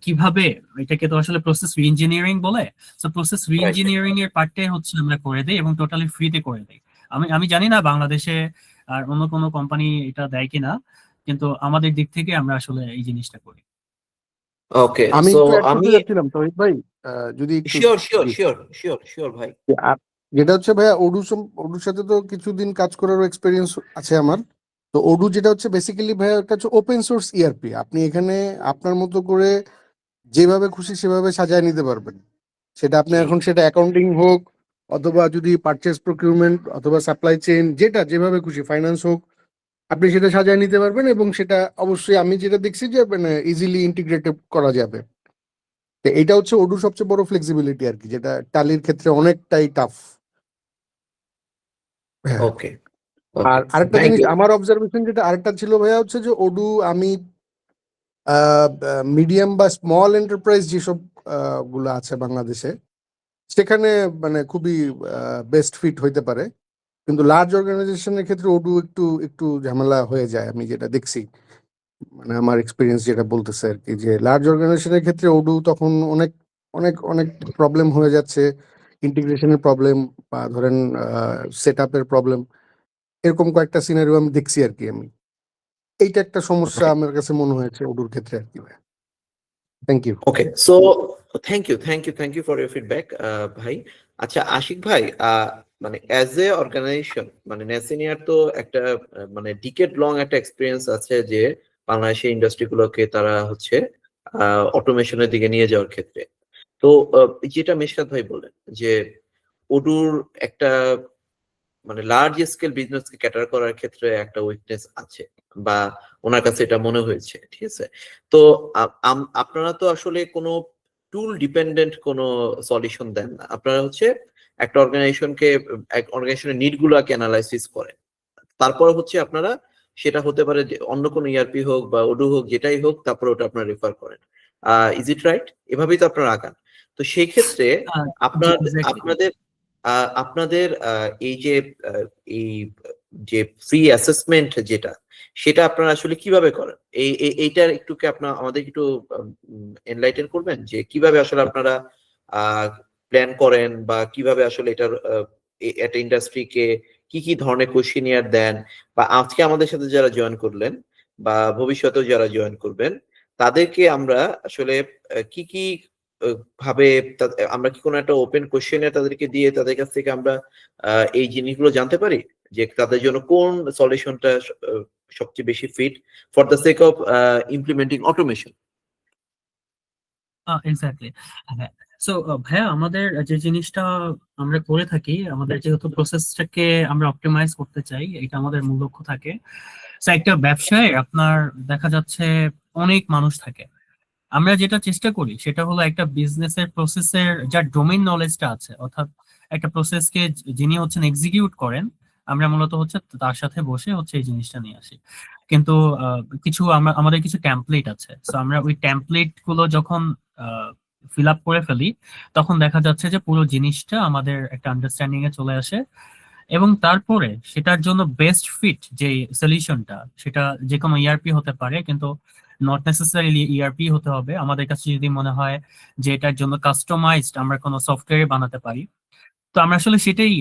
কিভাবে, এটাকে তো আসলে প্রসেস রি-ইঞ্জিনিয়ারিং বলে, তো প্রসেস রাইট। রি-ইঞ্জিনিয়ারিং এর পার্টটাই হচ্ছে আমরা করে দেই এবং টোটালি ফ্রিতে করে দেই। আমি আমি জানি না বাংলাদেশে আর অন্য কোনো কোম্পানি এটা দেয় কিনা, কিন্তু আমাদের দিক থেকে আমরা আসলে এই জিনিসটা করি। ওকে, আমি সো একটু অ্যাড করতে আমি যাচ্ছিলাম তহিদ ভাই, যদি একটু sure sure sure sure sure ভাই। আর যেটা হচ্ছে ভাইয়া ওডুর সাথে তো কিছুদিন কাজ করারও এক্সপিরিয়েন্স আছে আমার। তো ওডু যেটা হচ্ছে বেসিক্যালি ভাইয়া একটা হচ্ছে ওপেন সোর্স ইআরপি, আপনি এখানে আপনার মতো করে যেভাবে খুশি সেভাবে সাজায় নিতে পারবেন। সেটা আপনি জি। এখন সেটা অ্যাকাউন্টিং হোক, অথবা যদি পারচেস প্রকিউরমেন্ট অথবা সাপ্লাই চেইন, যেটা যেভাবে খুশি, ফাইন্যান্স হোক, আপনি সেটা সাজায় নিতে পারবেন। এবং সেটা অবশ্যই আমি যেটা দেখছি যে মানে ইজিলি ইন্টিগ্রেটেড করা যাবে। তো এটা হচ্ছে ওডুর সবচেয়ে বড় ফ্লেক্সিবিলিটি আর কি, যেটা টালির ক্ষেত্রে অনেকটাই টাফ। হ্যাঁ। ওকে আর আরেকটা থ্যাংক জিনিস ইউ। আমার অবজারভেশন যেটা আরেকটা ছিল ভাইয়া হচ্ছে যে ওডু আমি মিডিয়াম বা স্মল এন্টারপ্রাইজ যেসব গুলো আছে বাংলাদেশে সেখানে মানে খুবই বেস্ট ফিট হইতে পারে, কিন্তু লার্জ অর্গানাইজেশনের ক্ষেত্রে ওডু একটু একটু ঝামেলা হয়ে যায় আমি যেটা দেখছি। মানে আমার এক্সপিরিয়েন্স যেটা বলতেছে আর কি, যে লার্জ অর্গানাইজেশনের ক্ষেত্রে ওডু তখন অনেক অনেক অনেক প্রবলেম হয়ে যাচ্ছে, ইন্টিগ্রেশনের প্রবলেম বা ধরেন সেট আপের প্রবলেম, এরকম কয়েকটা সিনারিও আমি দেখছি আর কি। আমি এইটা একটা সমস্যা আমার কাছে মনে হয়েছে ওডুর ক্ষেত্রে আর কি। Thank you. Okay so thank you for your feedback ভাই। আচ্ছা আশিক ভাই, মানে অ্যাজ এ অর্গানাইজেশন মানে নেসিনিয়ার তো একটা মানে ডিকেড লং একটা এক্সপিরিয়েন্স আছে যে বাংলাদেশের ইন্ডাস্ট্রি গুলোকে তারা হচ্ছে অটোমেশনের দিকে নিয়ে যাওয়ার ক্ষেত্রে। তো যেটা মেশকাত ভাই বললেন যে ওডুর একটা মানে লার্জ স্কেল বিজনেসকে ক্যাটার করার ক্ষেত্রে একটা উইকনেস আছে বা ওনার কাছে এটা মনে হয়েছে, ঠিক আছে। তো আপনারা তো আসলে কোনো টুল ডিপেন্ডেন্ট কোনো সলিউশন দেন না, আপনারা হচ্ছে একটা অর্গানাইজেশনের নিড গুলাকে অ্যানালাইসিস করেন, তারপর হচ্ছে আপনারা সেটা হতে পারে যে অন্য কোনো ইআরপি হোক বা ওডু হোক যেটাই হোক, তারপরে ওটা আপনারা রেফার করেন। Is it right? এভাবেই তো আপনারা আগান। তো সেই ক্ষেত্রে আপনাদের আপনাদের এই যে এই যে ফ্রি অ্যাসেসমেন্ট যেটা, সেটা আপনারা আসলে কিভাবে করেন? এইটার একটু কি আপনারা আমাদের একটু এনলাইটেন করবেন যে কিভাবে আসলে আপনারা প্ল্যান করেন বা কিভাবে আসলে এটার একটা ইন্ডাস্ট্রিকে কি কি ধরনের কোয়েশ্চেনিয়ার দেন, বা আজকে আমাদের সাথে যারা জয়েন করলেন বা ভবিষ্যতেও যারা জয়েন করবেন তাদেরকে আমরা আসলে কি কি ভাবে আমরা কি কোনো একটা ওপেন কোশ্চেনিয়ার তাদেরকে দিয়ে তাদের কাছ থেকে আমরা এই জিনিসগুলো জানতে পারি যে তাদের জন্য কোন সলিউশনটা সবচেয়ে বেশি fit for the sake of implementing automation? Exactly. হ্যাঁ, সো ভাইয়া আমাদের যে জিনিসটা আমরা করে থাকি, আমাদের যেহেতু প্রসেসটাকে আমরা অপটিমাইজ করতে চাই, এটা আমাদের মূল লক্ষ্য থাকে। সো একটা ব্যবসায় আপনার দেখা যাচ্ছে অনেক মানুষ থাকে, আমরা যেটা চেষ্টা করি সেটা হলো একটা বিজনেসের প্রসেসের যা ডোমেইন নলেজটা আছে, অর্থাৎ একটা প্রসেসকে যিনি হচ্ছেন এক্সিকিউট করেন, আমরা মূলত হচ্ছে তার সাথে বসে হচ্ছে এই জিনিসটা নিয়ে আসি। কিন্তু কিছু আমাদের কিছু ট্যাম্পলেট আছে, তো আমরা ওই ট্যাম্পলেট গুলো যখন ফিল আপ করে ফেলি তখন দেখা যাচ্ছে যে পুরো জিনিসটা আমাদের একটা আন্ডারস্ট্যান্ডিং এ চলে আসে, এবং তারপরে সেটার জন্য বেস্ট ফিট যে সলিউশনটা সেটা যে কোনো ইআরপি হতে পারে, কিন্তু নট নেসেসারিলি ইআরপি হতে হবে। আমাদের কাছে যদি মনে হয় যে এটার জন্য কাস্টমাইজড আমরা কোনো সফটওয়্যার বানাতে পারি, তো আমরা আসলে সেটাই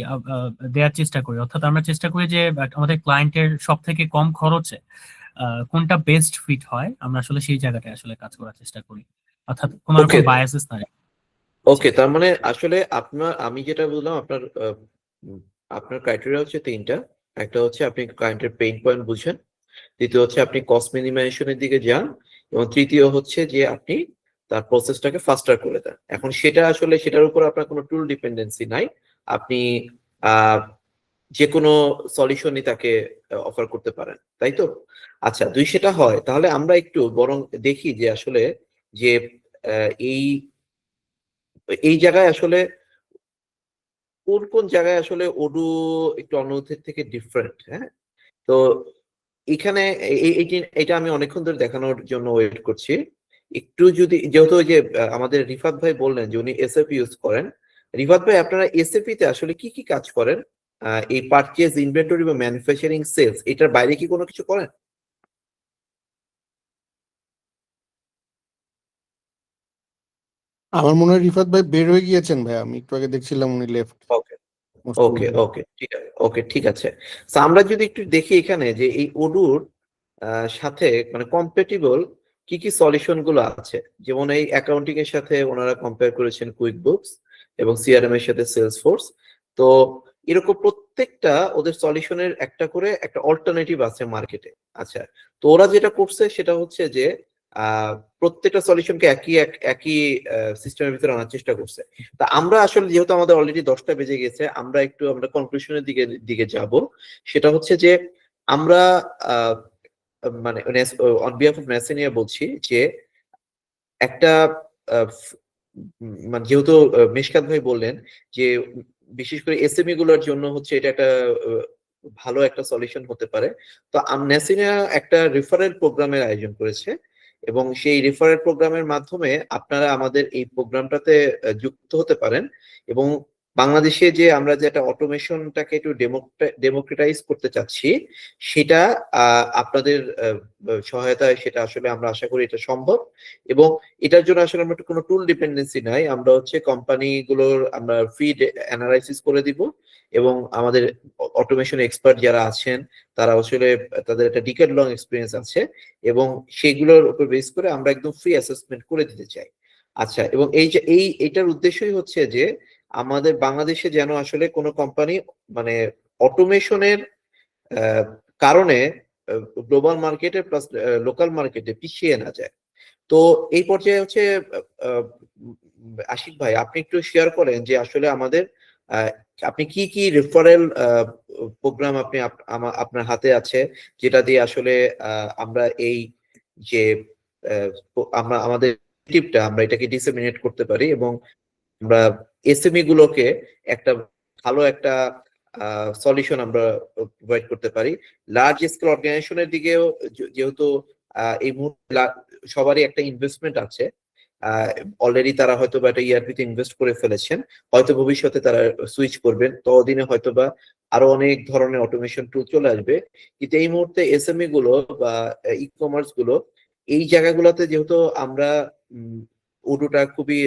দেওয়ার চেষ্টা করি। অর্থাৎ আমরা চেষ্টা করি যে আমাদের ক্লায়েন্টের সব থেকে কম খরচে কোনটা বেস্ট ফিট হয়, আমরা আসলে সেই জায়গাটায় আসলে কাজ করার চেষ্টা করি, অর্থাৎ কোনো রকম ওকে বায়াসেস না। ওকে, তার মানে আসলে আমি যেটা বললাম আপনার ক্রাইটেরিয়া হচ্ছে তিনটা। একটা হচ্ছে আপনি ক্লায়েন্টের পেইন পয়েন্ট বুঝেন, দ্বিতীয় হচ্ছে আপনি কস্ট মিনিমাইজেশনের দিকে যান, এবং তৃতীয় হচ্ছে যে আপনি তার প্রসেসটাকে ফাস্টার করে দেন। এখন সেটা আসলে সেটার উপর আপনার কোনো টুল ডিপেন্ডেন্সি নাই, আপনি যে কোনো সলিউশনই তাকে অফার করতে পারেন, তাই তো? আচ্ছা, দুই সেটা হয়, তাহলে আমরা একটু বরং দেখি যে আসলে যে এই এই জায়গায় আসলে কোন কোন জায়গায় আসলে ওডু একটু অন্যদের থেকে ডিফারেন্ট। হ্যাঁ, তো এখানে এটা আমি অনেকক্ষণ ধরে দেখানোর জন্য ওয়েট করছি। একটু যদি যেহেতু ওই যে আমাদের রিফাত ভাই বললেন যে উনি এসএপি ইউজ করেন, রিফাত ভাই আপনারা এসএপি তে আসলে কি কি কাজ করেন? এই পারচেজ, ইনভেন্টরি বা ম্যানুফ্যাকচারিং, সেলস, এটার বাইরে কি কোনো কিছু করেন? আমার মনে হয় রিফাত ভাই বের হয়ে গিয়েছেন ভাই, আমি একটু আগে দেখছিলাম উনি লেফট। ওকে ওকে ঠিক আছে, ঠিক আছে। So, আমরা যদি একটু দেখি এখানে যে এই ওডুর সাথে মানে কম্পেটিবল কি কি সলিউশন গুলো আছে, যেমন এই অ্যাকাউন্টিং এর সাথে ওনারা কম্পেয়ার করেছেন কুইক বুকস এবং সিআরএম এর সাথে সেলস ফোর্স। তো এরকম প্রত্যেকটা ওদের সলিউশনের একটা করে একটা অল্টারনেটিভ আছে মার্কেটে। আচ্ছা, তো ওরা যেটা করছে সেটা হচ্ছে যে প্রত্যেকটা সলিউশনকে একই সিস্টেমের ভিতরে আনার চেষ্টা করছে। তা আমরা আসলে যেহেতু আমাদের অলরেডি 10টা বেজে গেছে, আমরা কনক্লুশনের দিকে যাব। সেটা হচ্ছে যে আমরা মানে অন বিহাফ অফ নেসেনিয়া বলছি যে একটা মানে যেহেতু মিশকাত ভাই বললেন যে বিশেষ করে এসএমই গুলোর জন্য হচ্ছে এটা একটা ভালো একটা সলিউশন হতে পারে। তো নেসিনা একটা রেফারেল প্রোগ্রামের আয়োজন করেছে এবং সেই রেফারেল প্রোগ্রামের মাধ্যমে আপনারা আমাদের এই প্রোগ্রামটাতে যুক্ত হতে পারেন এবং বাংলাদেশে যে আমরা যে একটা অটোমেশনটাকে একটু ডেমোক্রেটাইজ করতে চাচ্ছি সেটা আপনাদের সহায়তায় সেটা আসলে আমরা আশা করি এটা সম্ভব। এবং এটার জন্য আসলে আমরা কোনো টুল ডিপেন্ডেন্সি নাই, আমরা হচ্ছে কোম্পানিগুলোর আমরা ফ্রি অ্যানালাইসিস করে দিব এবং আমাদের অটোমেশন এক্সপার্ট যারা আছেন তারা আসলে তাদের একটা ডিকেড লং এক্সপিরিয়েন্স আছে এবং সেগুলোর উপর বেস করে আমরা একদম ফ্রি অ্যাসেসমেন্ট করে দিতে চাই। আচ্ছা, এবং এই যে এটার উদ্দেশ্যই হচ্ছে যে আমাদের বাংলাদেশে যেন আসলে কোনো কোম্পানি মানে অটোমেশনের কারণে গ্লোবাল মার্কেটে প্লাস লোকাল মার্কেটে পিছিয়ে না যায়। তো এই পর্যায়ে হচ্ছে আশিক ভাই আপনি একটু শেয়ার করেন যে আসলে আমাদের আপনি কি কি রেফারেল প্রোগ্রাম আপনি আপনার হাতে আছে যেটা দিয়ে আসলে আমরা এই যে আমরা আমাদের টিপটা আমরা এটাকে ডিসেমিনেট করতে পারি এবং আমরা এসএমই গুলোকে একটা ভালো একটা সলিউশন আমরা প্রোভাইড করতে পারি। লার্জ স্কেল অর্গানাইজেশনের দিকেও যেহেতু এই মুহূর্তে সবারই একটা ইনভেস্টমেন্ট আছে, অলরেডি তারা হয়তো বা একটা ইআরপি তে ইনভেস্ট করে ফেলেছেন, হয়তো ভবিষ্যতে তারা সুইচ করবেন, ততদিনে হয়তো বা আরো অনেক ধরনের অটোমেশন টুল চলে আসবে। কিন্তু এই মুহূর্তে এসএমই গুলো বা ই কমার্স গুলো এই জায়গাগুলোতে যেহেতু আমরা উডুটা খুবই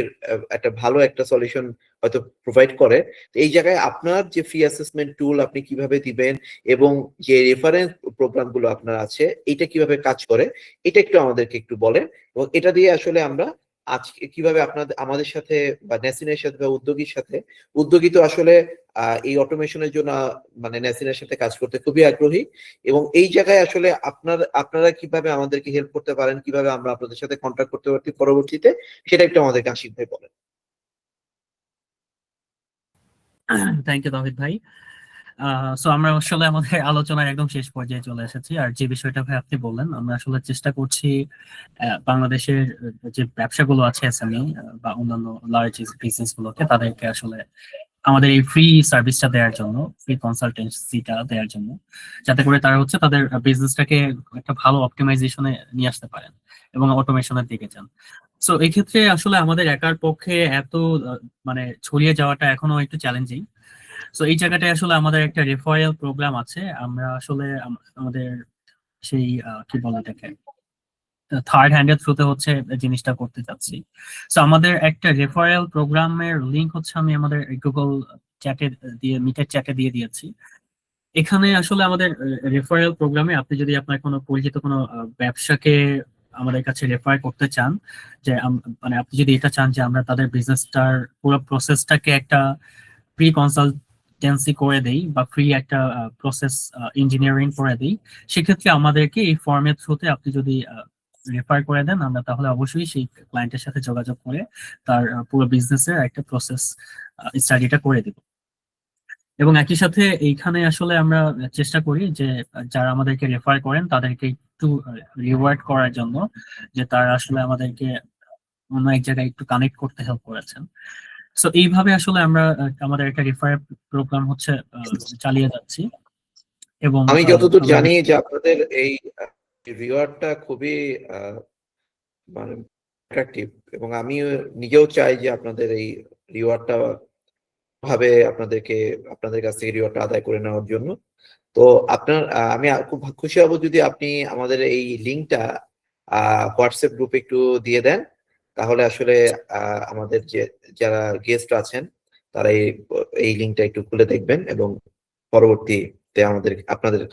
একটা ভালো একটা সলিউশন হয়তো প্রোভাইড করে, এই জায়গায় আপনার যে ফ্রি অ্যাসেসমেন্ট টুল আপনি কিভাবে দিবেন এবং যে রেফারেন্স প্রোগ্রাম গুলো আপনার আছে এটা কিভাবে কাজ করে এটা একটু আমাদেরকে একটু বলেন এবং এটা দিয়ে আসলে আমরা আজকে কিভাবে আপনাদের আমাদের সাথে বা নেসিনের সাথে বা উদ্যোগীর সাথে, উদ্যোগী তো আসলে এই অটোমেশনের জন্য মানে নেসিনের সাথে কাজ করতে খুবই আগ্রহী এবং এই জায়গায় আসলে আপনারা কিভাবে আমাদেরকে হেল্প করতে পারেন, কিভাবে আমরা আপনাদের সাথে কন্ট্যাক্ট করতে পারি পরবর্তীতে, সেটা একটু আমাদেরকে আশিক ভাই বলেন। থ্যাংক ইউ তাহিদ ভাই। সো আমরা আসলে আমাদের আলোচনার একদম শেষ পর্যায়ে চলে এসেছি। আর যে বিষয়টা ভাই আপনি বললেন, আমরা আসলে চেষ্টা করছি বাংলাদেশের যে ব্যবসাগুলো আছে এসএমই বা অন্যান্য লার্জ বিজনেস গুলোকে তাদেরকে আসলে আমাদের এই ফ্রি সার্ভিসটা দেওয়ার জন্য, ফ্রি কনসালটেন্সিটা দেওয়ার জন্য, যাতে করে তারা হচ্ছে তাদের বিজনেসটাকে একটা ভালো অপটিমাইজেশনে নিয়ে আসতে পারেন এবং অটোমেশনের দিকে যান। সো এই ক্ষেত্রে আসলে আমাদের একার পক্ষে এত মানে ছড়িয়ে যাওয়াটা এখনো একটু চ্যালেঞ্জিং। সো এই জায়গাটায় আসলে আমাদের একটা রেফারেল প্রোগ্রাম আছে। আমরা আসলে আমাদের সেই কি বলে এটাকে থার্ড হ্যান্ডের থ্রুতে হচ্ছে জিনিসটা করতে চাচ্ছি। সো আমাদের একটা রেফারেল প্রোগ্রামের লিংক হচ্ছে আমি আমাদের গুগল চ্যাটে দিয়ে মিটের চ্যাটে দিয়ে দিয়েছি। এখানে আসলে আমাদের রেফারেল প্রোগ্রামে আপনি যদি আপনার কোনো পরিচিত কোনো ব্যবসাকে আমাদের কাছে রেফার করতে চান, যে মানে আপনি যদি এটা চান যে আমরা তাদের বিজনেসটার পুরো প্রসেসটাকে একটা প্রি কনসালটেন্সি করে দেই বা ফ্রি একটা প্রসেস ইঞ্জিনিয়ারিং করে দেই, সেক্ষেত্রে আমাদেরকে এই ফর্মের থ্রুতে আপনি যদি রেফার করে দেন, আমরা তাহলে অবশ্যই সেই ক্লায়েন্টের সাথে যোগাযোগ করে তার পুরো বিজনেসের একটা প্রসেস স্টাডিটা করে দিব। এবং একই সাথে এইখানে আসলে আমরা চেষ্টা করি যে যারা আমাদেরকে রেফার করেন তাদেরকে একটু রিওয়ার্ড করার জন্য, যে তারা আসলে আমাদেরকে অন্য এক জায়গায় একটু কানেক্ট করতে হেল্প করেছেন। সো এইভাবে আসলে আমরা আমাদের একটা রেফার প্রোগ্রাম হচ্ছে চালিয়ে যাচ্ছি। এবং আমি যতদূর জানি যে আপনাদের এই রিওয়ার্ডটা খুবই মানে অ্যাট্রাকটিভ এবং আমি নিজেও চাই যে আপনাদের এই রিওয়ার্ডটা ভাবে আপনাদের কাছ থেকে রিওয়ার্ডটা আদায় করে নেওয়ার জন্য। তো আপনার আমি খুব খুশি হব যদি আপনি আমাদের এই লিঙ্কটা হোয়াটসঅ্যাপ গ্রুপে একটু দিয়ে দেন, তাহলে আসলে আমাদের যে যারা গেস্ট আছেন তারা এই লিঙ্কটা একটু খুলে দেখবেন এবং পরবর্তীতে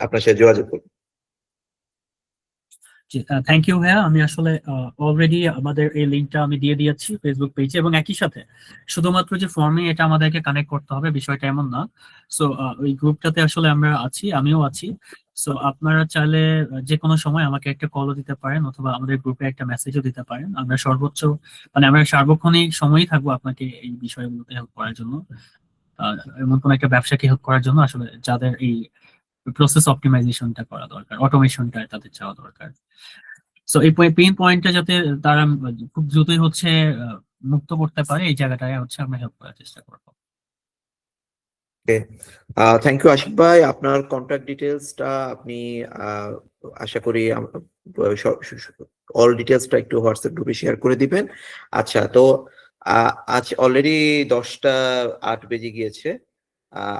আপনার সাথে যোগাযোগ করবেন। থ্যাংক ইউ ভাইয়া। আমি আসলে অলরেডি আমাদের এই লিঙ্কটা আমি দিয়ে দিয়েছি ফেসবুক পেজে, এবং একই সাথে শুধুমাত্র যে ফর্মে এটা আমাদেরকে কানেক্ট করতে হবে বিষয়টা এমন না। সো ওই গ্রুপটাতে আসলে আমরা আছি, আমিও আছি। সো আপনারা চাইলে যে কোনো সময় আমাকে একটা কলও দিতে পারেন অথবা আমাদের গ্রুপে একটা মেসেজও দিতে পারেন। আমরা সর্বোচ্চ মানে আমরা সার্বক্ষণিক সময়ই থাকবো আপনাকে এই বিষয়গুলোতে হেল্প করার জন্য, এমন কোন একটা ব্যবসাকে হেল্প করার জন্য আসলে যাদের এই প্রসেস অপটিমাইজেশনটা করা দরকার, অটোমেশনটা তাদের চাওয়া দরকার। সো এই পেইন পয়েন্টটা যাতে তারা খুব দ্রুতই হচ্ছে মুক্ত করতে পারে, এই জায়গাটায় হচ্ছে আমরা হেল্প করার চেষ্টা করবো। থ্যাংক ইউ আশিক ভাই, আপনার কন্ট্যাক্ট ডিটেলসটা আপনি আশা করি অল ডিটেলসটা একটু হোয়াটসঅ্যাপ গ্রুপে শেয়ার করে দিবেন। আচ্ছা, তো আজ অলরেডি 10টা 8 বেজে গিয়েছে।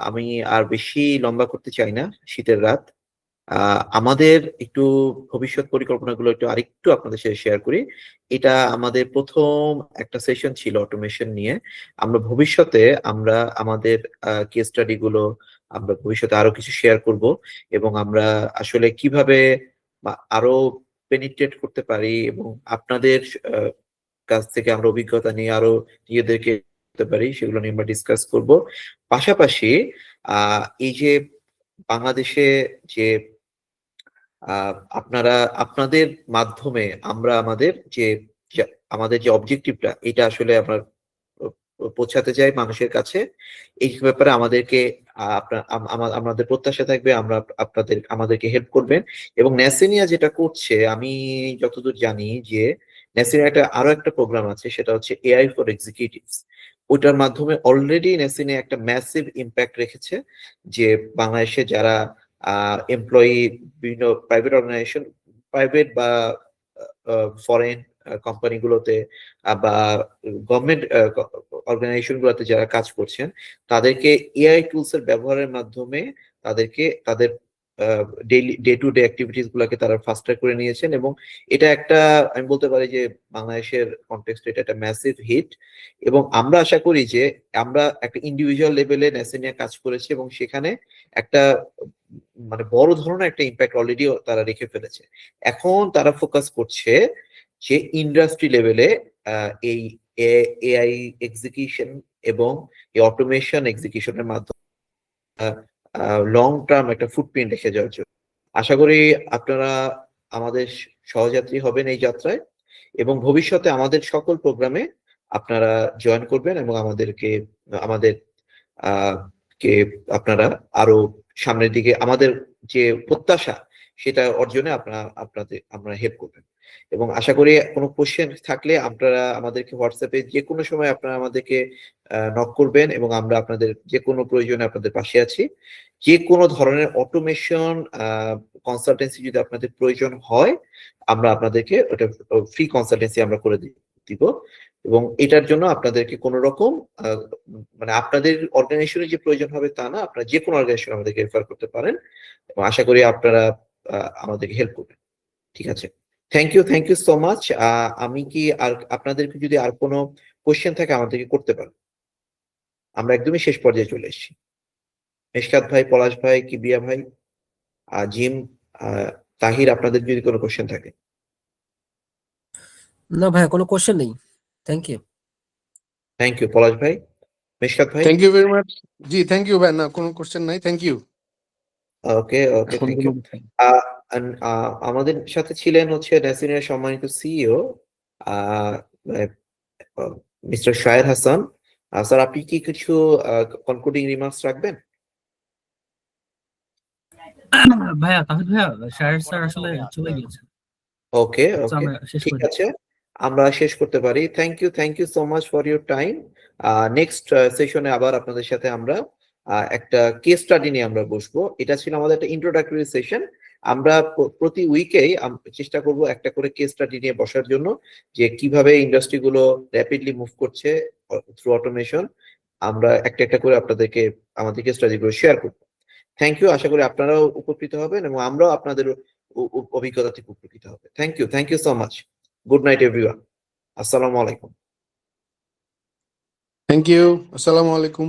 আমি আর বেশি লম্বা করতে চাই না, শীতের রাত। আমাদের একটু ভবিষ্যৎ পরিকল্পনাগুলো আরেকটু আপনাদের সাথে শেয়ার করি। এটা আমাদের প্রথম একটা সেশন ছিল অটোমেশন নিয়ে। আমরা ভবিষ্যতে আমাদের কেস স্টাডি গুলো আমরা ভবিষ্যতে আরো কিছু শেয়ার করব, এবং আমরা আসলে কিভাবে আরো পেনিট্রেট করতে পারি এবং আপনাদের কাছ থেকে আমরা অভিজ্ঞতা নিয়ে আরো নিজেদেরকে করতে পারি সেগুলো নিয়ে আমরা ডিসকাস করব। পাশাপাশি এই যে বাংলাদেশে যে আপনাদের মাধ্যমে আমরা আমাদের যে অবজেক্টিভটা এটা আসলে আমরা পৌঁছাতে চাই মানুষের কাছে। এই ব্যাপারে আমাদের প্রত্যাশা থাকবে আমাদেরকে হেল্প করবেন। এবং ন্যাসেনিয়া যেটা করছে, আমি যতদূর জানি যে ন্যাসেনিয়া আরো একটা প্রোগ্রাম আছে, সেটা হচ্ছে এআই ফর এক্সিকিউটিভস। ওইটার মাধ্যমে অলরেডি ন্যাসেনিয়া একটা ম্যাসিভ ইম্প্যাক্ট রেখেছে, যে বাংলাদেশে যারা এমপ্লয়ি বিভিন্ন প্রাইভেট অর্গানাইজেশন, প্রাইভেট বা ফরেন কোম্পানিগুলোতে বা গভর্নমেন্ট অর্গানাইজেশন গুলোতে যারা কাজ করছেন, তাদেরকে এআই টুলস এর ব্যবহারের মাধ্যমে তাদের ডে টু ডে অ্যাক্টিভিটিস গুলোকে তারা ফাস্টার করে নিয়েছেন। এবং এটা আমি বলতে পারি যে বাংলাদেশের কনটেক্সটে এটা একটা ম্যাসিভ হিট। এবং আমরা আশা করি যে আমরা একটা ইন্ডিভিজুয়াল লেভেলে ন্যাসেনিয়া কাজ করেছি এবং সেখানে একটা মানে বড় ধরনের একটা ইম্প্যাক্ট অলরেডি তারা রেখে ফেলেছে। এখন তারা ফোকাস করছে যে ইন্ডাস্ট্রি লেভেলে এই এআই এক্সিকিউশন এবং এই অটোমেশন এক্সিকিউশনের মাধ্যমে লং টার্ম একটা ফুটপ্রিন্ট রেখে যাওয়ার জন্য। আশা করি আপনারা আমাদের সহযাত্রী হবেন এই যাত্রায়, এবং ভবিষ্যতে আমাদের সকল প্রোগ্রামে আপনারা জয়েন করবেন এবং আপনারা আরো সামনের দিকে আমাদের যে প্রত্যাশা সেটা অর্জনে আমরা হেল্প করবেন। এবং আশা করি কোনো কোশ্চেন থাকলে আপনারা আমাদেরকে হোয়াটসঅ্যাপে যে কোনো সময় আপনারা আমাদেরকে নক করবেন, এবং আমরা আপনাদের যে কোনো প্রয়োজনে আপনাদের পাশে আছি। যে কোনো ধরনের অটোমেশন কনসালটেন্সি যদি আপনাদের প্রয়োজন হয়, আমরা আপনাদেরকে ওটা ফ্রি কনসালটেন্সি আমরা করে দিব। এবং এটার জন্য আপনাদেরকে কোনো রকম মানে আপনাদের অর্গানাইজেশনের যে প্রয়োজন হবে তা না, আপনারা যে কোনো অর্গানাইজেশন আমাদেরকে রেফার করতে পারেন, এবং আশা করি আপনারা আমাদেরকে হেল্প করবেন। ঠিক আছে, থ্যাংক ইউ সো মাচ। আমি কি আর আপনাদেরকে যদি আর কোনো কোশ্চেন থাকে আমাদেরকে করতে পারেন। আমরা একদমই শেষ পর্যায়ে চলে এসেছি। মেশকাত ভাই, পলাশ ভাই, কিবিয়া ভাই, জিম, তাহির, আপনাদের যদি কোনো কোশ্চেন থাকে। না ভাই, কোনো কোশ্চেন নেই। থ্যাংক ইউ পলাশ ভাই, মেশকাত ভাই। Thank you very much. জি থ্যাংক ইউ ভাই, না কোনো কোশ্চেন নাই, thank you. Okay, thank you. আমাদের সাথে ছিলেন হচ্ছে ন্যাসেনিয়ার সম্মানিত CEO mister Shayer Hasan. Sir, আপনি কি কিছু কনক্লুডিং রিমার্কস রাখবেন? ভাইয়া, তাহিদ ভাইয়া, শাহের স্যার আসলে চলে গেছে। ওকে, আমরা শেষ ঠিক করে আছে, আমরা শেষ করতে পারি। Thank you so much for your time. Next সেশনে আবার আপনাদের সাথে আমরা একটা কেস স্টাডি নিয়ে আমরা বসবো। এটা ছিল আমাদের একটা ইন্ট্রোডাক্টরি সেশন। আমরা প্রতি উইকেই চেষ্টা করব একটা করে কেস স্টাডি নিয়ে বসার জন্য, যে কিভাবে ইন্ডাস্ট্রি গুলো র্যাপিডলি মুভ করছে থ্রু অটোমেশন। আমরা একটা করে আপনাদেরকে আমাদের কেস স্টাডি গুলো শেয়ার করবো। থ্যাংক ইউ, আশা করি আপনারাও উপকৃত হবেন এবং আমরাও আপনাদের অভিজ্ঞতা থেকে উপকৃত হবে। Thank you so much. Good night everyone. আসসালামু আলাইকুম। থ্যাংক ইউ, আসসালামু আলাইকুম।